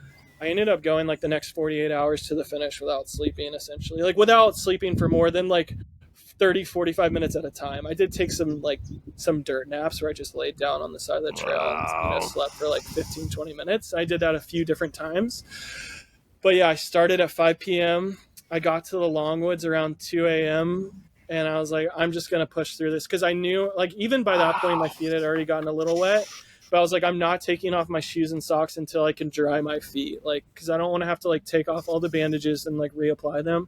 I ended up going like the next 48 hours to the finish without sleeping, essentially. Like without sleeping for more than like 30, 45 minutes at a time. I did take some dirt naps where I just laid down on the side of the trail and slept for like 15, 20 minutes. I did that a few different times. But yeah, I started at 5 p.m. I got to the Longwoods around 2 a.m. and I was like, I'm just going to push through this, because I knew like even by that point my feet had already gotten a little wet. But I was like, I'm not taking off my shoes and socks until I can dry my feet, like, because I don't want to have to like take off all the bandages and like reapply them.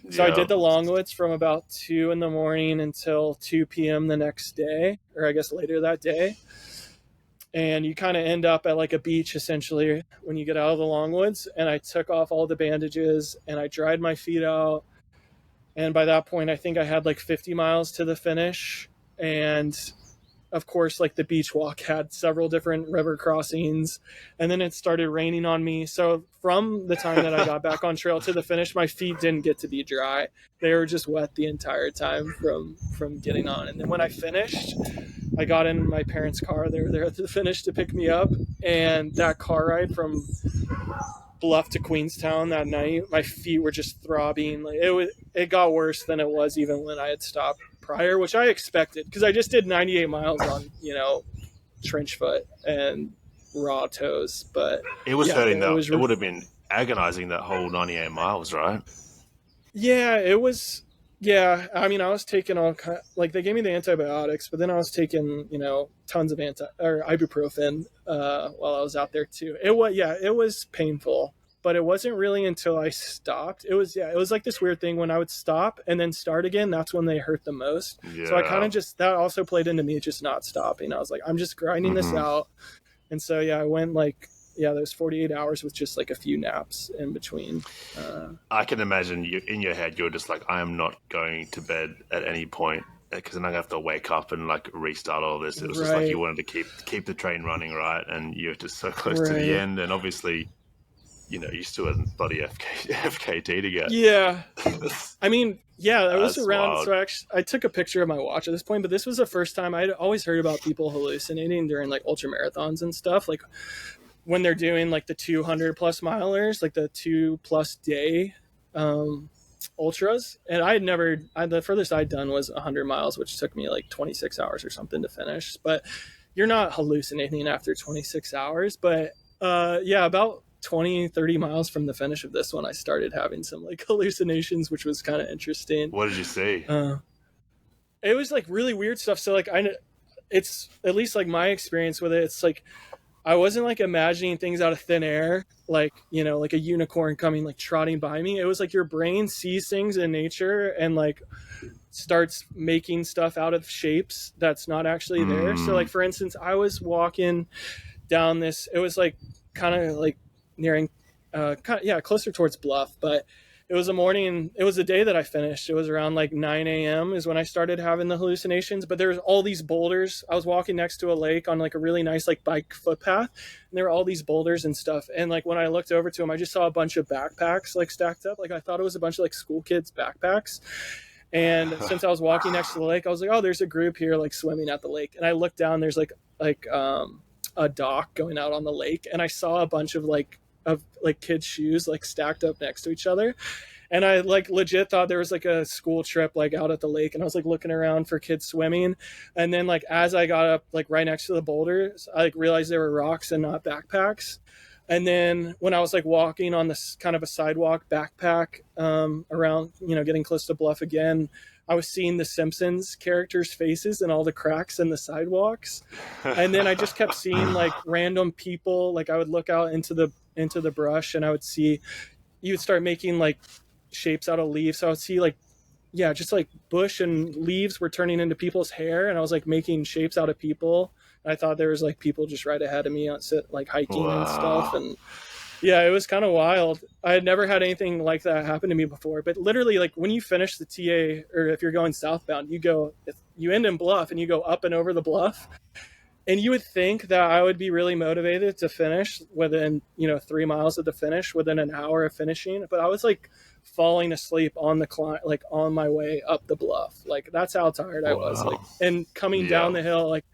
So I did the Longwoods from about 2 in the morning until 2 p.m. the next day, or I guess later that day. And you kind of end up at like a beach essentially when you get out of the Longwoods. And I took off all the bandages and I dried my feet out. And by that point, I think I had like 50 miles to the finish. And of course, like the beach walk had several different river crossings, and then it started raining on me. So from the time that I got back on trail to the finish, my feet didn't get to be dry. They were just wet the entire time from getting on. And then when I finished, I got in my parents' car. They were there at the finish to pick me up. And that car ride from Bluff to Queenstown that night, my feet were just throbbing. Like it got worse than it was even when I had stopped prior, which I expected, because I just did 98 miles on trench foot and raw toes. But it was hurting though. It would have been agonizing that whole 98 miles, right? Yeah, it was. Yeah, I mean, I was taking they gave me the antibiotics, but then I was taking tons of ibuprofen while I was out there too. It was painful, but it wasn't really until I stopped. It was like this weird thing when I would stop and then start again. That's when they hurt the most. Yeah. So I kind of that also played into me just not stopping. I was like, I'm just grinding this out. And so, I went those 48 hours with just like a few naps in between. I can imagine in your head, you're just like, I am not going to bed at any point because then I have to wake up and like restart all this. It was just like you wanted to keep the train running, right? And you're just so close to the end, and obviously, you still had bloody FKT to get. Yeah. I mean, yeah, I was around. Wild. So I took a picture of my watch at this point, but this was the first time I'd always heard about people hallucinating during like ultra marathons and stuff. Like when they're doing like the 200 plus milers, like the 2+ day ultras. And the furthest I'd done was 100 miles, which took me like 26 hours or something to finish. But you're not hallucinating after 26 hours. But about 20-30 miles from the finish of this one, I started having some like hallucinations, which was kind of interesting. What did you see? It was like really weird stuff. So like it's at least like my experience with it, it's like I wasn't like imagining things out of thin air, like, like a unicorn coming, like trotting by me. It was like your brain sees things in nature and like starts making stuff out of shapes that's not actually there. So like, for instance, I was walking down this, it was like kind of like nearing, closer towards Bluff, but it was a morning, it was a day that I finished. It was around like 9 a.m. is when I started having the hallucinations, but there's all these boulders. I was walking next to a lake on like a really nice like bike footpath, and there were all these boulders and stuff. And like when I looked over to them, I just saw a bunch of backpacks like stacked up. Like I thought it was a bunch of like school kids' backpacks. And since I was walking next to the lake, I was like, oh, there's a group here like swimming at the lake. And I looked down, there's like a dock going out on the lake, and I saw a bunch of kids' shoes like stacked up next to each other, and I like legit thought there was like a school trip like out at the lake, and I was like looking around for kids swimming, and then like as I got up like right next to the boulders, I like realized there were rocks and not backpacks. And then when I was like walking on this kind of a sidewalk backpack around, getting close to Bluff again, I was seeing the Simpsons characters' faces and all the cracks in the sidewalks. And then I just kept seeing like random people. Like I would look out into the brush, and I would see, you would start making like shapes out of leaves. So I would see like, just like bush and leaves were turning into people's hair. And I was like making shapes out of people. And I thought there was like people just right ahead of me on like hiking and stuff. And yeah, it was kind of wild. I had never had anything like that happen to me before. But literally, like when you finish the TA, or if you're going southbound, you end in Bluff and you go up and over the bluff. And you would think that I would be really motivated to finish within, 3 miles of the finish, within an hour of finishing. But I was like falling asleep on the climb, like on my way up the bluff. Like that's how tired I was. Like, and coming down the hill, like,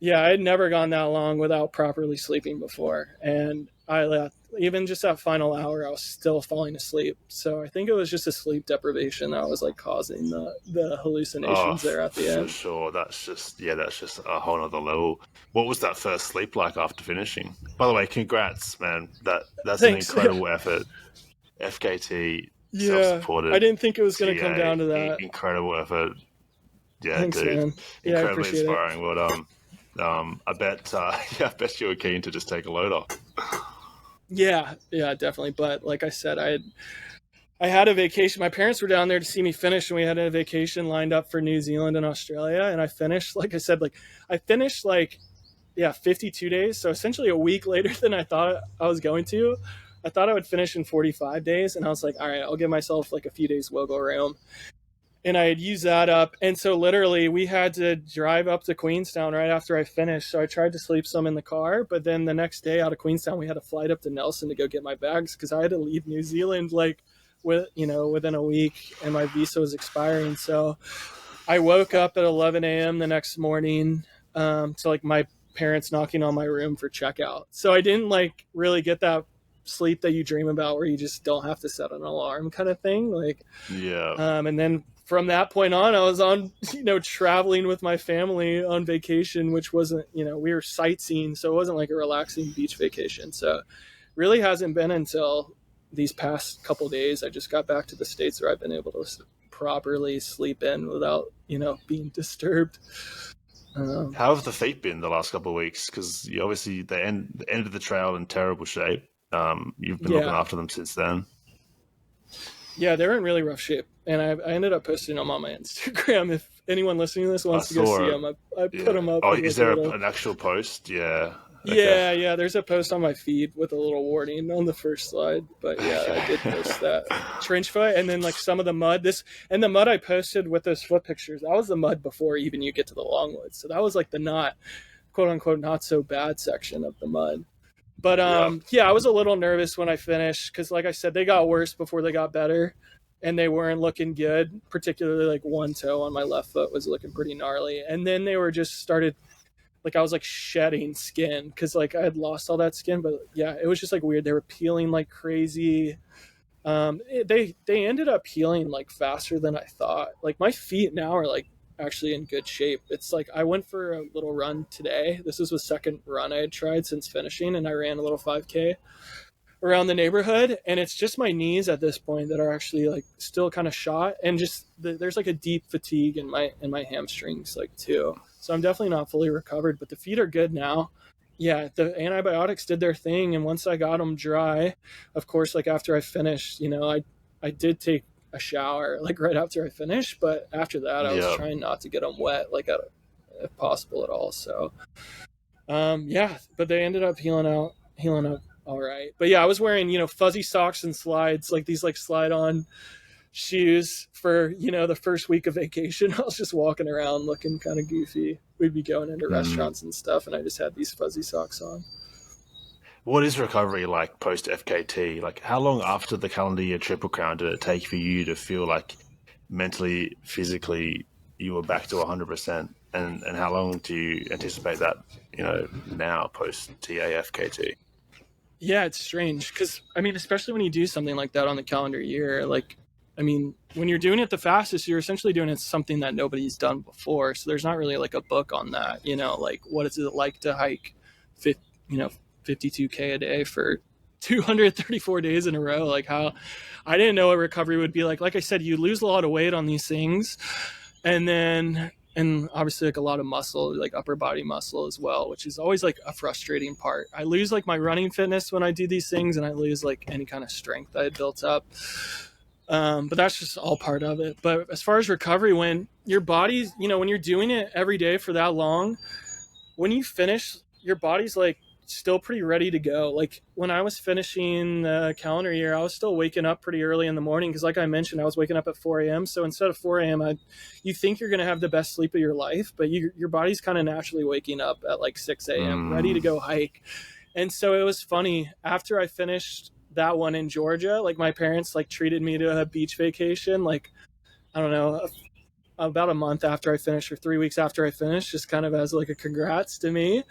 I had never gone that long without properly sleeping before. And I left, even just that final hour, I was still falling asleep. So I think it was just a sleep deprivation that was like causing the hallucinations there at the end. For sure. That's just a whole other level. What was that first sleep like after finishing? By the way, congrats, man. That's Thanks. An incredible effort. FKT, self-supported. I didn't think it was going to come down to that. Incredible effort. Yeah, Thanks, dude. Man. Incredibly inspiring. Well, I bet you were keen to just take a load off. Yeah, definitely. But like I said, I had a vacation. My parents were down there to see me finish, and we had a vacation lined up for New Zealand and Australia. And I finished, like I said, 52 days. So essentially a week later than I thought I was going to. I thought I would finish in 45 days. And I was like, all right, I'll give myself like a few days wiggle room. And I had used that up. And so literally we had to drive up to Queenstown right after I finished. So I tried to sleep some in the car. But then the next day out of Queenstown, we had a flight up to Nelson to go get my bags, because I had to leave New Zealand within a week, and my visa was expiring. So I woke up at 11 a.m. the next morning to like my parents knocking on my room for checkout. So I didn't like really get that sleep that you dream about, where you just don't have to set an alarm kind of thing. And then from that point on, I was on, traveling with my family on vacation, which wasn't, we were sightseeing. So it wasn't like a relaxing beach vacation. So really hasn't been until these past couple days I just got back to the States where I've been able to properly sleep in without, being disturbed. How have the feet been the last couple of weeks? Because you obviously they ended the trail in terrible shape. You've been looking after them since then. Yeah, they're in really rough shape, and I ended up posting them on my Instagram. If anyone listening to this wants to go see them, I put them up. Oh, is there an actual post? Yeah. Okay. Yeah. There's a post on my feed with a little warning on the first slide, but yeah, I did post that trench foot, and then like some of the mud. The mud I posted with those foot pictures, that was the mud before even you get to the longwoods. So that was like the not quote unquote not so bad section of the mud. But yeah, I was a little nervous when I finished because, like I said, they got worse before they got better, and they weren't looking good. Particularly, like one toe on my left foot was looking pretty gnarly, and then they were just started like I was like shedding skin because like I had lost all that skin. But yeah, it was just like weird. They were peeling like crazy. They ended up healing like faster than I thought. Like my feet now are like actually in good shape. It's like I went for a little run today. This was the second run I had tried since finishing, and I ran a little 5K around the neighborhood, and it's just my knees at this point that are actually like still kind of shot, and just there's like a deep fatigue in my hamstrings like too. So I'm definitely not fully recovered, but the feet are good now. Yeah, the antibiotics did their thing, and once I got them dry, of course, like after I finished, I did take a shower like right after I finished, but after that, I was Yeah. trying not to get them wet, like if possible at all. So, yeah, but they ended up healing up all right. But yeah, I was wearing fuzzy socks and slides, like these like slide on shoes for the first week of vacation. I was just walking around looking kind of goofy. We'd be going into restaurants and stuff, and I just had these fuzzy socks on. What is recovery like post FKT? Like, how long after the calendar year Triple Crown did it take for you to feel like mentally, physically, you were back to 100%? And how long do you anticipate that, now post TA FKT? Yeah, it's strange because I mean, especially when you do something like that on the calendar year, like I mean, when you're doing it the fastest, you're essentially doing it something that nobody's done before. So there's not really like a book on that, like what is it like to hike, 52K a day for 234 days in a row? Like how I didn't know what recovery would be like. Like I said, you lose a lot of weight on these things, and obviously like a lot of muscle, like upper body muscle as well, which is always like a frustrating part. I lose like my running fitness when I do these things, and I lose like any kind of strength I had built up. But that's just all part of it. But as far as recovery, when your body's, when you're doing it every day for that long, when you finish, your body's like still pretty ready to go. Like when I was finishing the calendar year, I was still waking up pretty early in the morning because, like I mentioned, I was waking up at 4 a.m. So instead of 4 a.m., you think you're going to have the best sleep of your life, but your body's kind of naturally waking up at like 6 a.m., ready to go hike. And so it was funny. After I finished that one in Georgia, like my parents like treated me to a beach vacation, like, I don't know, about a month after I finished or 3 weeks after I finished, just kind of as like a congrats to me.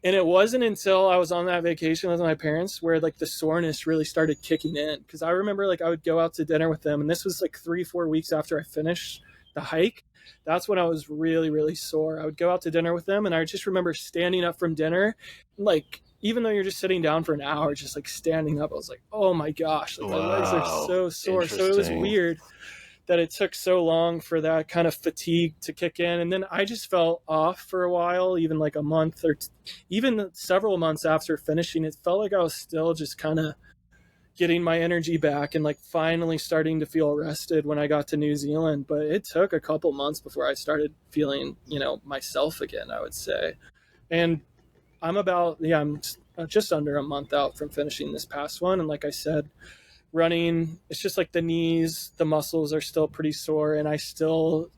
And it wasn't until I was on that vacation with my parents where like the soreness really started kicking in. Cause I remember like I would go out to dinner with them, and this was like 3-4 weeks after I finished the hike. That's when I was really, really sore. I would go out to dinner with them, and I just remember standing up from dinner, like, even though you're just sitting down for an hour, just like standing up, I was like, oh my gosh, like my legs are so sore. So it was weird that it took so long for that kind of fatigue to kick in. And then I just felt off for a while, even like a month or even several months after finishing. It felt like I was still just kind of getting my energy back and like finally starting to feel rested when I got to New Zealand. But it took a couple months before I started feeling, myself again, I would say. And I'm just under a month out from finishing this past one. And like I said, running, it's just like the knees, the muscles are still pretty sore, and I still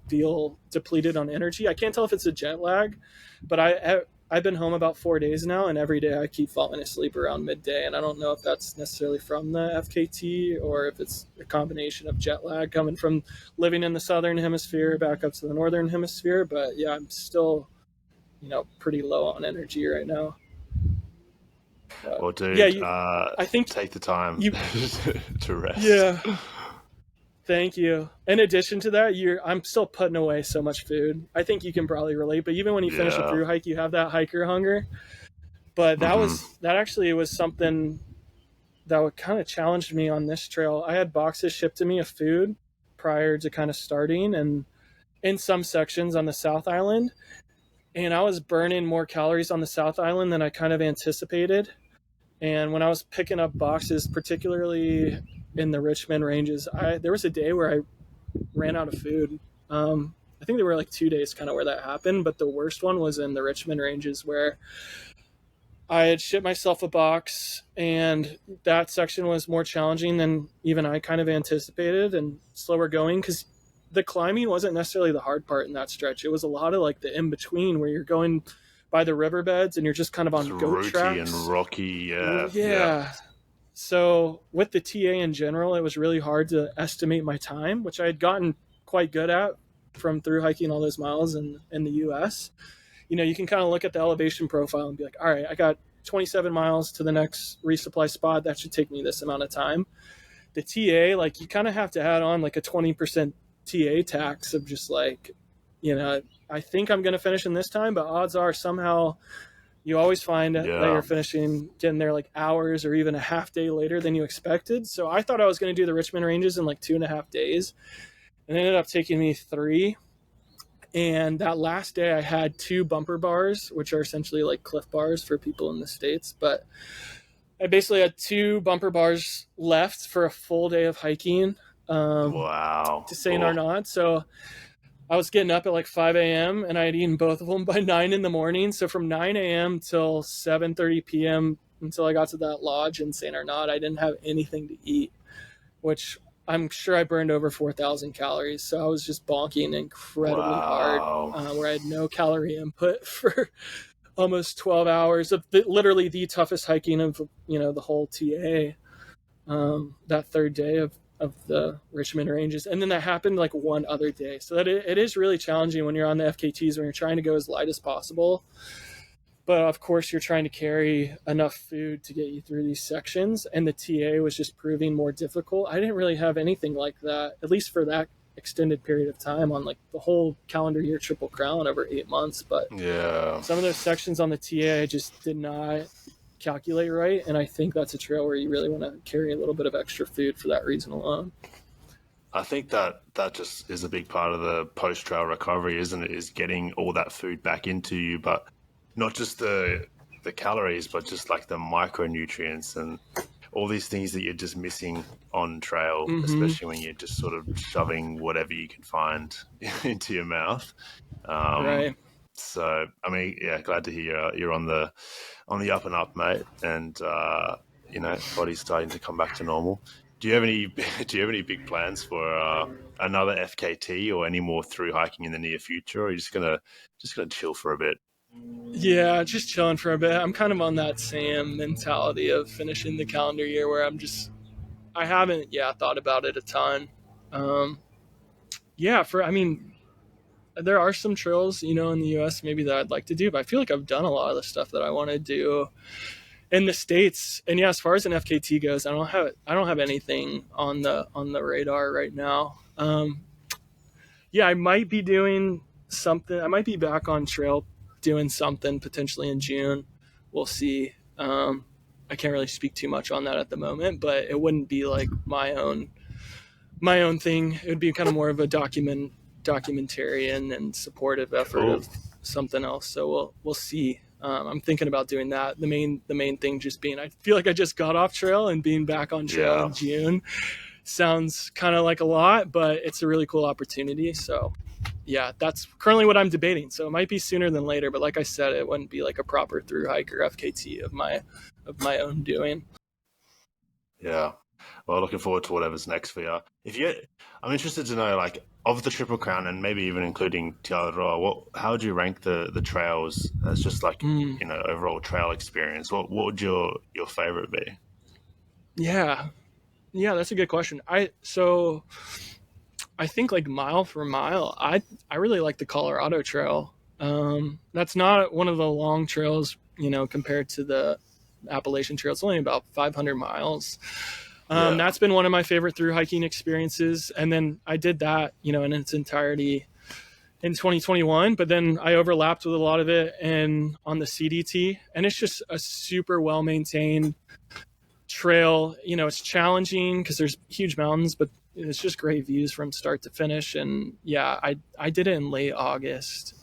feel depleted on energy. I can't tell if it's a jet lag, but I've been home about 4 days now, and every day I keep falling asleep around midday, and I don't know if that's necessarily from the FKT or if it's a combination of jet lag coming from living in the southern hemisphere back up to the northern hemisphere. But yeah, I'm still pretty low on energy right now. Well, dude, yeah, I think take the time to rest. Yeah. Thank you. In addition to that, I'm still putting away so much food. I think you can probably relate, but even when you finish a thru hike, you have that hiker hunger. But that actually was something that kind of challenged me on this trail. I had boxes shipped to me of food prior to kind of starting, and in some sections on the South Island, and I was burning more calories on the South Island than I kind of anticipated. And when I was picking up boxes, particularly in the Richmond ranges, there was a day where I ran out of food. I think there were like 2 days kind of where that happened, but the worst one was in the Richmond ranges, where I had shipped myself a box, and that section was more challenging than even I kind of anticipated and slower going because the climbing wasn't necessarily the hard part in that stretch. It was a lot of like the in between where you're going by the riverbeds and you're just kind of It's on goat rooty and tracks. rocky. Yeah. Yeah. Yeah. So with the TA in general, it was really hard to estimate my time, which I had gotten quite good at from through hiking all those miles in the US. You can kind of look at the elevation profile and be like, all right, I got 27 miles to the next resupply spot. That should take me this amount of time. The TA, like, you kind of have to add on like a 20% TA tax of just like, I think I'm going to finish in this time, but odds are somehow you always find that Yeah. you're getting there like hours or even a half day later than you expected. So I thought I was going to do the Richmond Ranges in like 2.5 days, and it ended up taking me 3. And that last day I had 2 bumper bars, which are essentially like Cliff Bars for people in the States. But I basically had 2 bumper bars left for a full day of hiking Wow. to St. Oh, Arnaud. So I was getting up at like 5 a.m. and I had eaten both of them by 9 in the morning. So from 9 a.m. till 7:30 p.m. until I got to that lodge in St. Arnaud, I didn't have anything to eat, which I'm sure I burned over 4,000 calories. So I was just bonking incredibly hard, wow. where I had no calorie input for almost 12 hours of literally the toughest hiking of the whole TA. That third day of the Richmond Ranges, and then that happened like one other day. So that it is really challenging when you're on the FKTs, when you're trying to go as light as possible. But of course, you're trying to carry enough food to get you through these sections, and the TA was just proving more difficult. I didn't really have anything like that, at least for that extended period of time on like the whole calendar year Triple Crown over 8 months. But Yeah. some of those sections on the TA I just did not calculate right, and I think that's a trail where you really want to carry a little bit of extra food for that reason alone. I think that just is a big part of the post-trail recovery, isn't it? Is getting all that food back into you, but not just the calories, but just like the micronutrients and all these things that you're just missing on trail, Mm-hmm. especially when you're just sort of shoving whatever you can find into your mouth. Right. So, I mean, yeah, glad to hear you're on the up and up, mate, and body's starting to come back to normal. Do you have any big plans for another FKT or any more through hiking in the near future, or are you just gonna chill for a bit? Yeah, just chilling for a bit. I'm kind of on that same mentality of finishing the calendar year where I haven't, thought about it a ton. Um, I mean, there are some trails, in the US maybe that I'd like to do, but I feel like I've done a lot of the stuff that I want to do in the States. And yeah, as far as an FKT goes, I don't have anything on the radar right now. I might be doing something. I might be back on trail doing something potentially in June. We'll see. I can't really speak too much on that at the moment, but it wouldn't be like my own thing. It would be kind of more of a documentarian and supportive effort Cool. of something else. So we'll see. I'm thinking about doing that. The main thing just being, I feel like I just got off trail, and being back on trail Yeah. in June sounds kind of like a lot, but it's a really cool opportunity. So yeah, that's currently what I'm debating. So it might be sooner than later, but like I said, it wouldn't be like a proper through hiker FKT of my own doing. Yeah. Well, looking forward to whatever's next for you. I'm interested to know, like, of the Triple Crown and maybe even including Te Araroa, how would you rank the trails as just like, Mm, overall trail experience? What would your favorite be? yeah, that's a good question. I think like mile for mile, I really like the Colorado Trail. That's not one of the long trails, compared to the Appalachian Trail. It's only about 500 miles. Yeah. That's been one of my favorite through hiking experiences. And then I did that, in its entirety in 2021, but then I overlapped with a lot of it and on the CDT, and it's just a super well maintained trail. It's challenging because there's huge mountains, but it's just great views from start to finish. And yeah, I did it in late August,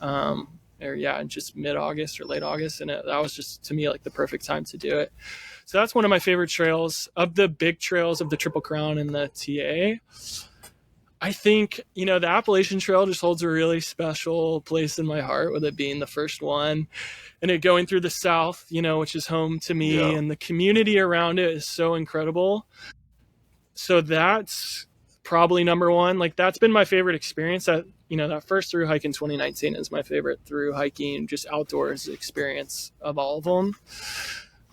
just mid August or late August, and that was just to me like the perfect time to do it. So that's one of my favorite trails of the big trails of the Triple Crown and the TA. I think, the Appalachian Trail just holds a really special place in my heart, with it being the first one and it going through the South, which is home to me, Yeah. and the community around it is so incredible. So that's probably number one. Like, that's been my favorite experience. That first thru hike in 2019 is my favorite thru hiking, just outdoors experience of all of them.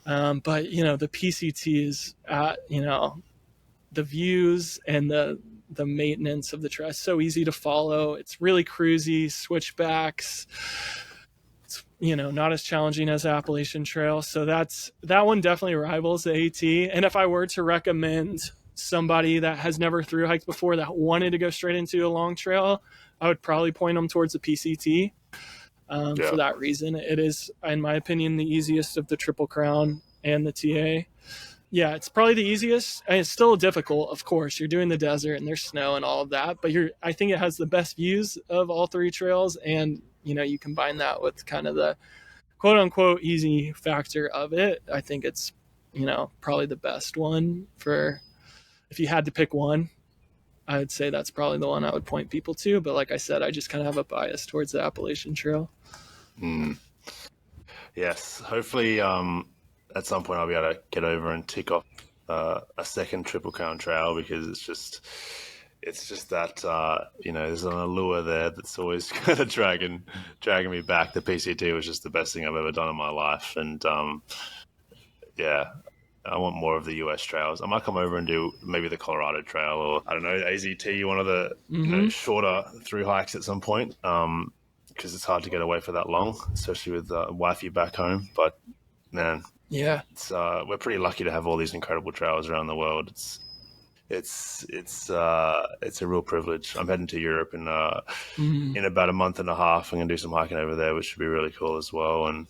But the PCTs, the views and the maintenance of the trail is so easy to follow. It's really cruisy, switchbacks. It's, not as challenging as Appalachian Trail. So that one definitely rivals the AT. And if I were to recommend somebody that has never thru hiked before that wanted to go straight into a long trail, I would probably point them towards the PCT. For that reason, it is, in my opinion, the easiest of the Triple Crown and the TA. Yeah, it's probably the easiest, and it's still difficult. Of course, you're doing the desert and there's snow and all of that, but I think it has the best views of all three trails, and you combine that with kind of the quote unquote easy factor of it. I think it's probably the best one. For if you had to pick one, I would say that's probably the one I would point people to. But like I said, I just kind of have a bias towards the Appalachian Trail. Yes, hopefully at some point I'll be able to get over and tick off a second Triple Crown Trail, because it's just that there's an allure there that's always kind of dragging me back. The PCT was just the best thing I've ever done in my life, and I want more of the US trails. I might come over and do maybe the Colorado Trail, or I don't know, AZT, one of the shorter thru hikes at some point, because it's hard to get away for that long, especially with wifey back home. But man, yeah, we're pretty lucky to have all these incredible trails around the world. It's a real privilege. I'm heading to Europe in about a month and a half. I'm gonna do some hiking over there, which should be really cool as well. And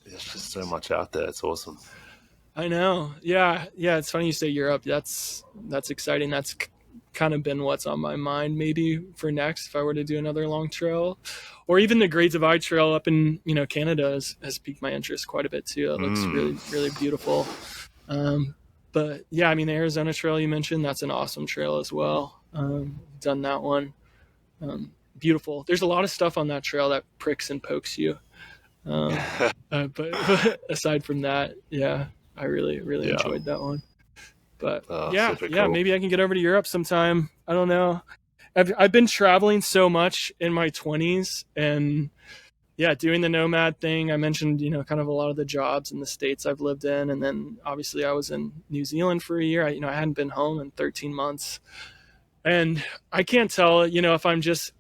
there's just so much out there. It's awesome. I know. Yeah. It's funny you say Europe. That's exciting. That's kind of been what's on my mind maybe for next, if I were to do another long trail, or even the Great Divide Trail up in Canada has piqued my interest quite a bit too. It looks really, really beautiful. But yeah, the Arizona Trail you mentioned, that's an awesome trail as well. Done that one. Beautiful. There's a lot of stuff on that trail that pricks and pokes you. But aside from that, yeah, I really, really enjoyed that one. But cool. Maybe I can get over to Europe sometime. I don't know. I've been traveling so much in my 20s, and doing the nomad thing. I mentioned, kind of a lot of the jobs in the States I've lived in. And then obviously I was in New Zealand for a year. I hadn't been home in 13 months. And I can't tell, if I'm just,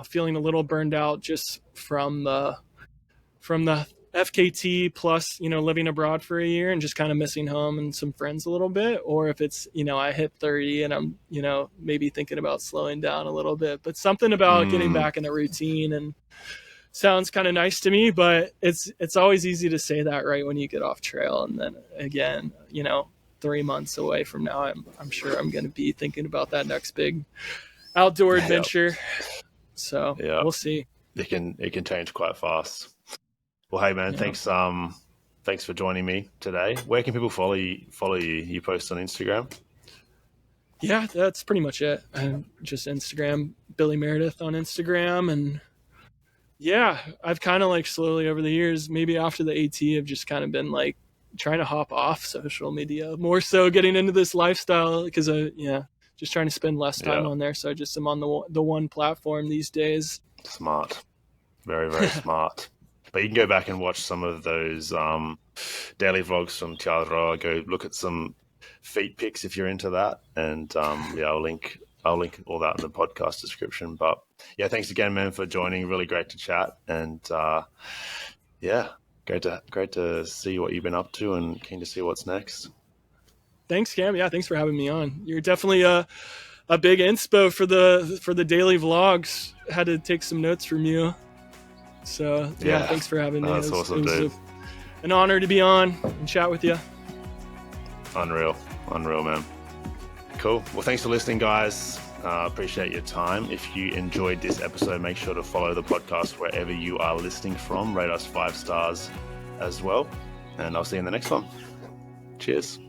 feeling a little burned out just from the FKT plus, living abroad for a year and just kind of missing home and some friends a little bit, or if it's, I hit 30 and I'm, maybe thinking about slowing down a little bit. But something about getting back in a routine and sounds kind of nice to me, but it's always easy to say that right when you get off trail. And then again, 3 months away from now, I'm sure I'm going to be thinking about that next big outdoor adventure. So we'll see. It can change quite fast. Well, hey man, thanks for joining me today. Where can people follow you? You post on Instagram? Yeah, that's pretty much it. Just Instagram, Billy Meredith on Instagram. And yeah, I've kind of slowly over the years, maybe after the AT, I've just kind of been trying to hop off social media, more so getting into this lifestyle, because just trying to spend less time on there. So I just am on the one platform these days. Smart. Very, very smart. But you can go back and watch some of those daily vlogs from Te Araroa. Go look at some feet pics if you're into that. And I'll link all that in the podcast description. But yeah, thanks again, man, for joining. Really great to chat. And great to see what you've been up to, and keen to see what's next. Thanks, Cam. Yeah, thanks for having me on. You're definitely a big inspo for the daily vlogs. Had to take some notes from you. So thanks for having me. That's awesome, dude. An honor to be on and chat with you. Unreal, man. Cool. Well, thanks for listening, guys. Appreciate your time. If you enjoyed this episode, make sure to follow the podcast wherever you are listening from. Rate us 5 stars as well. And I'll see you in the next one. Cheers.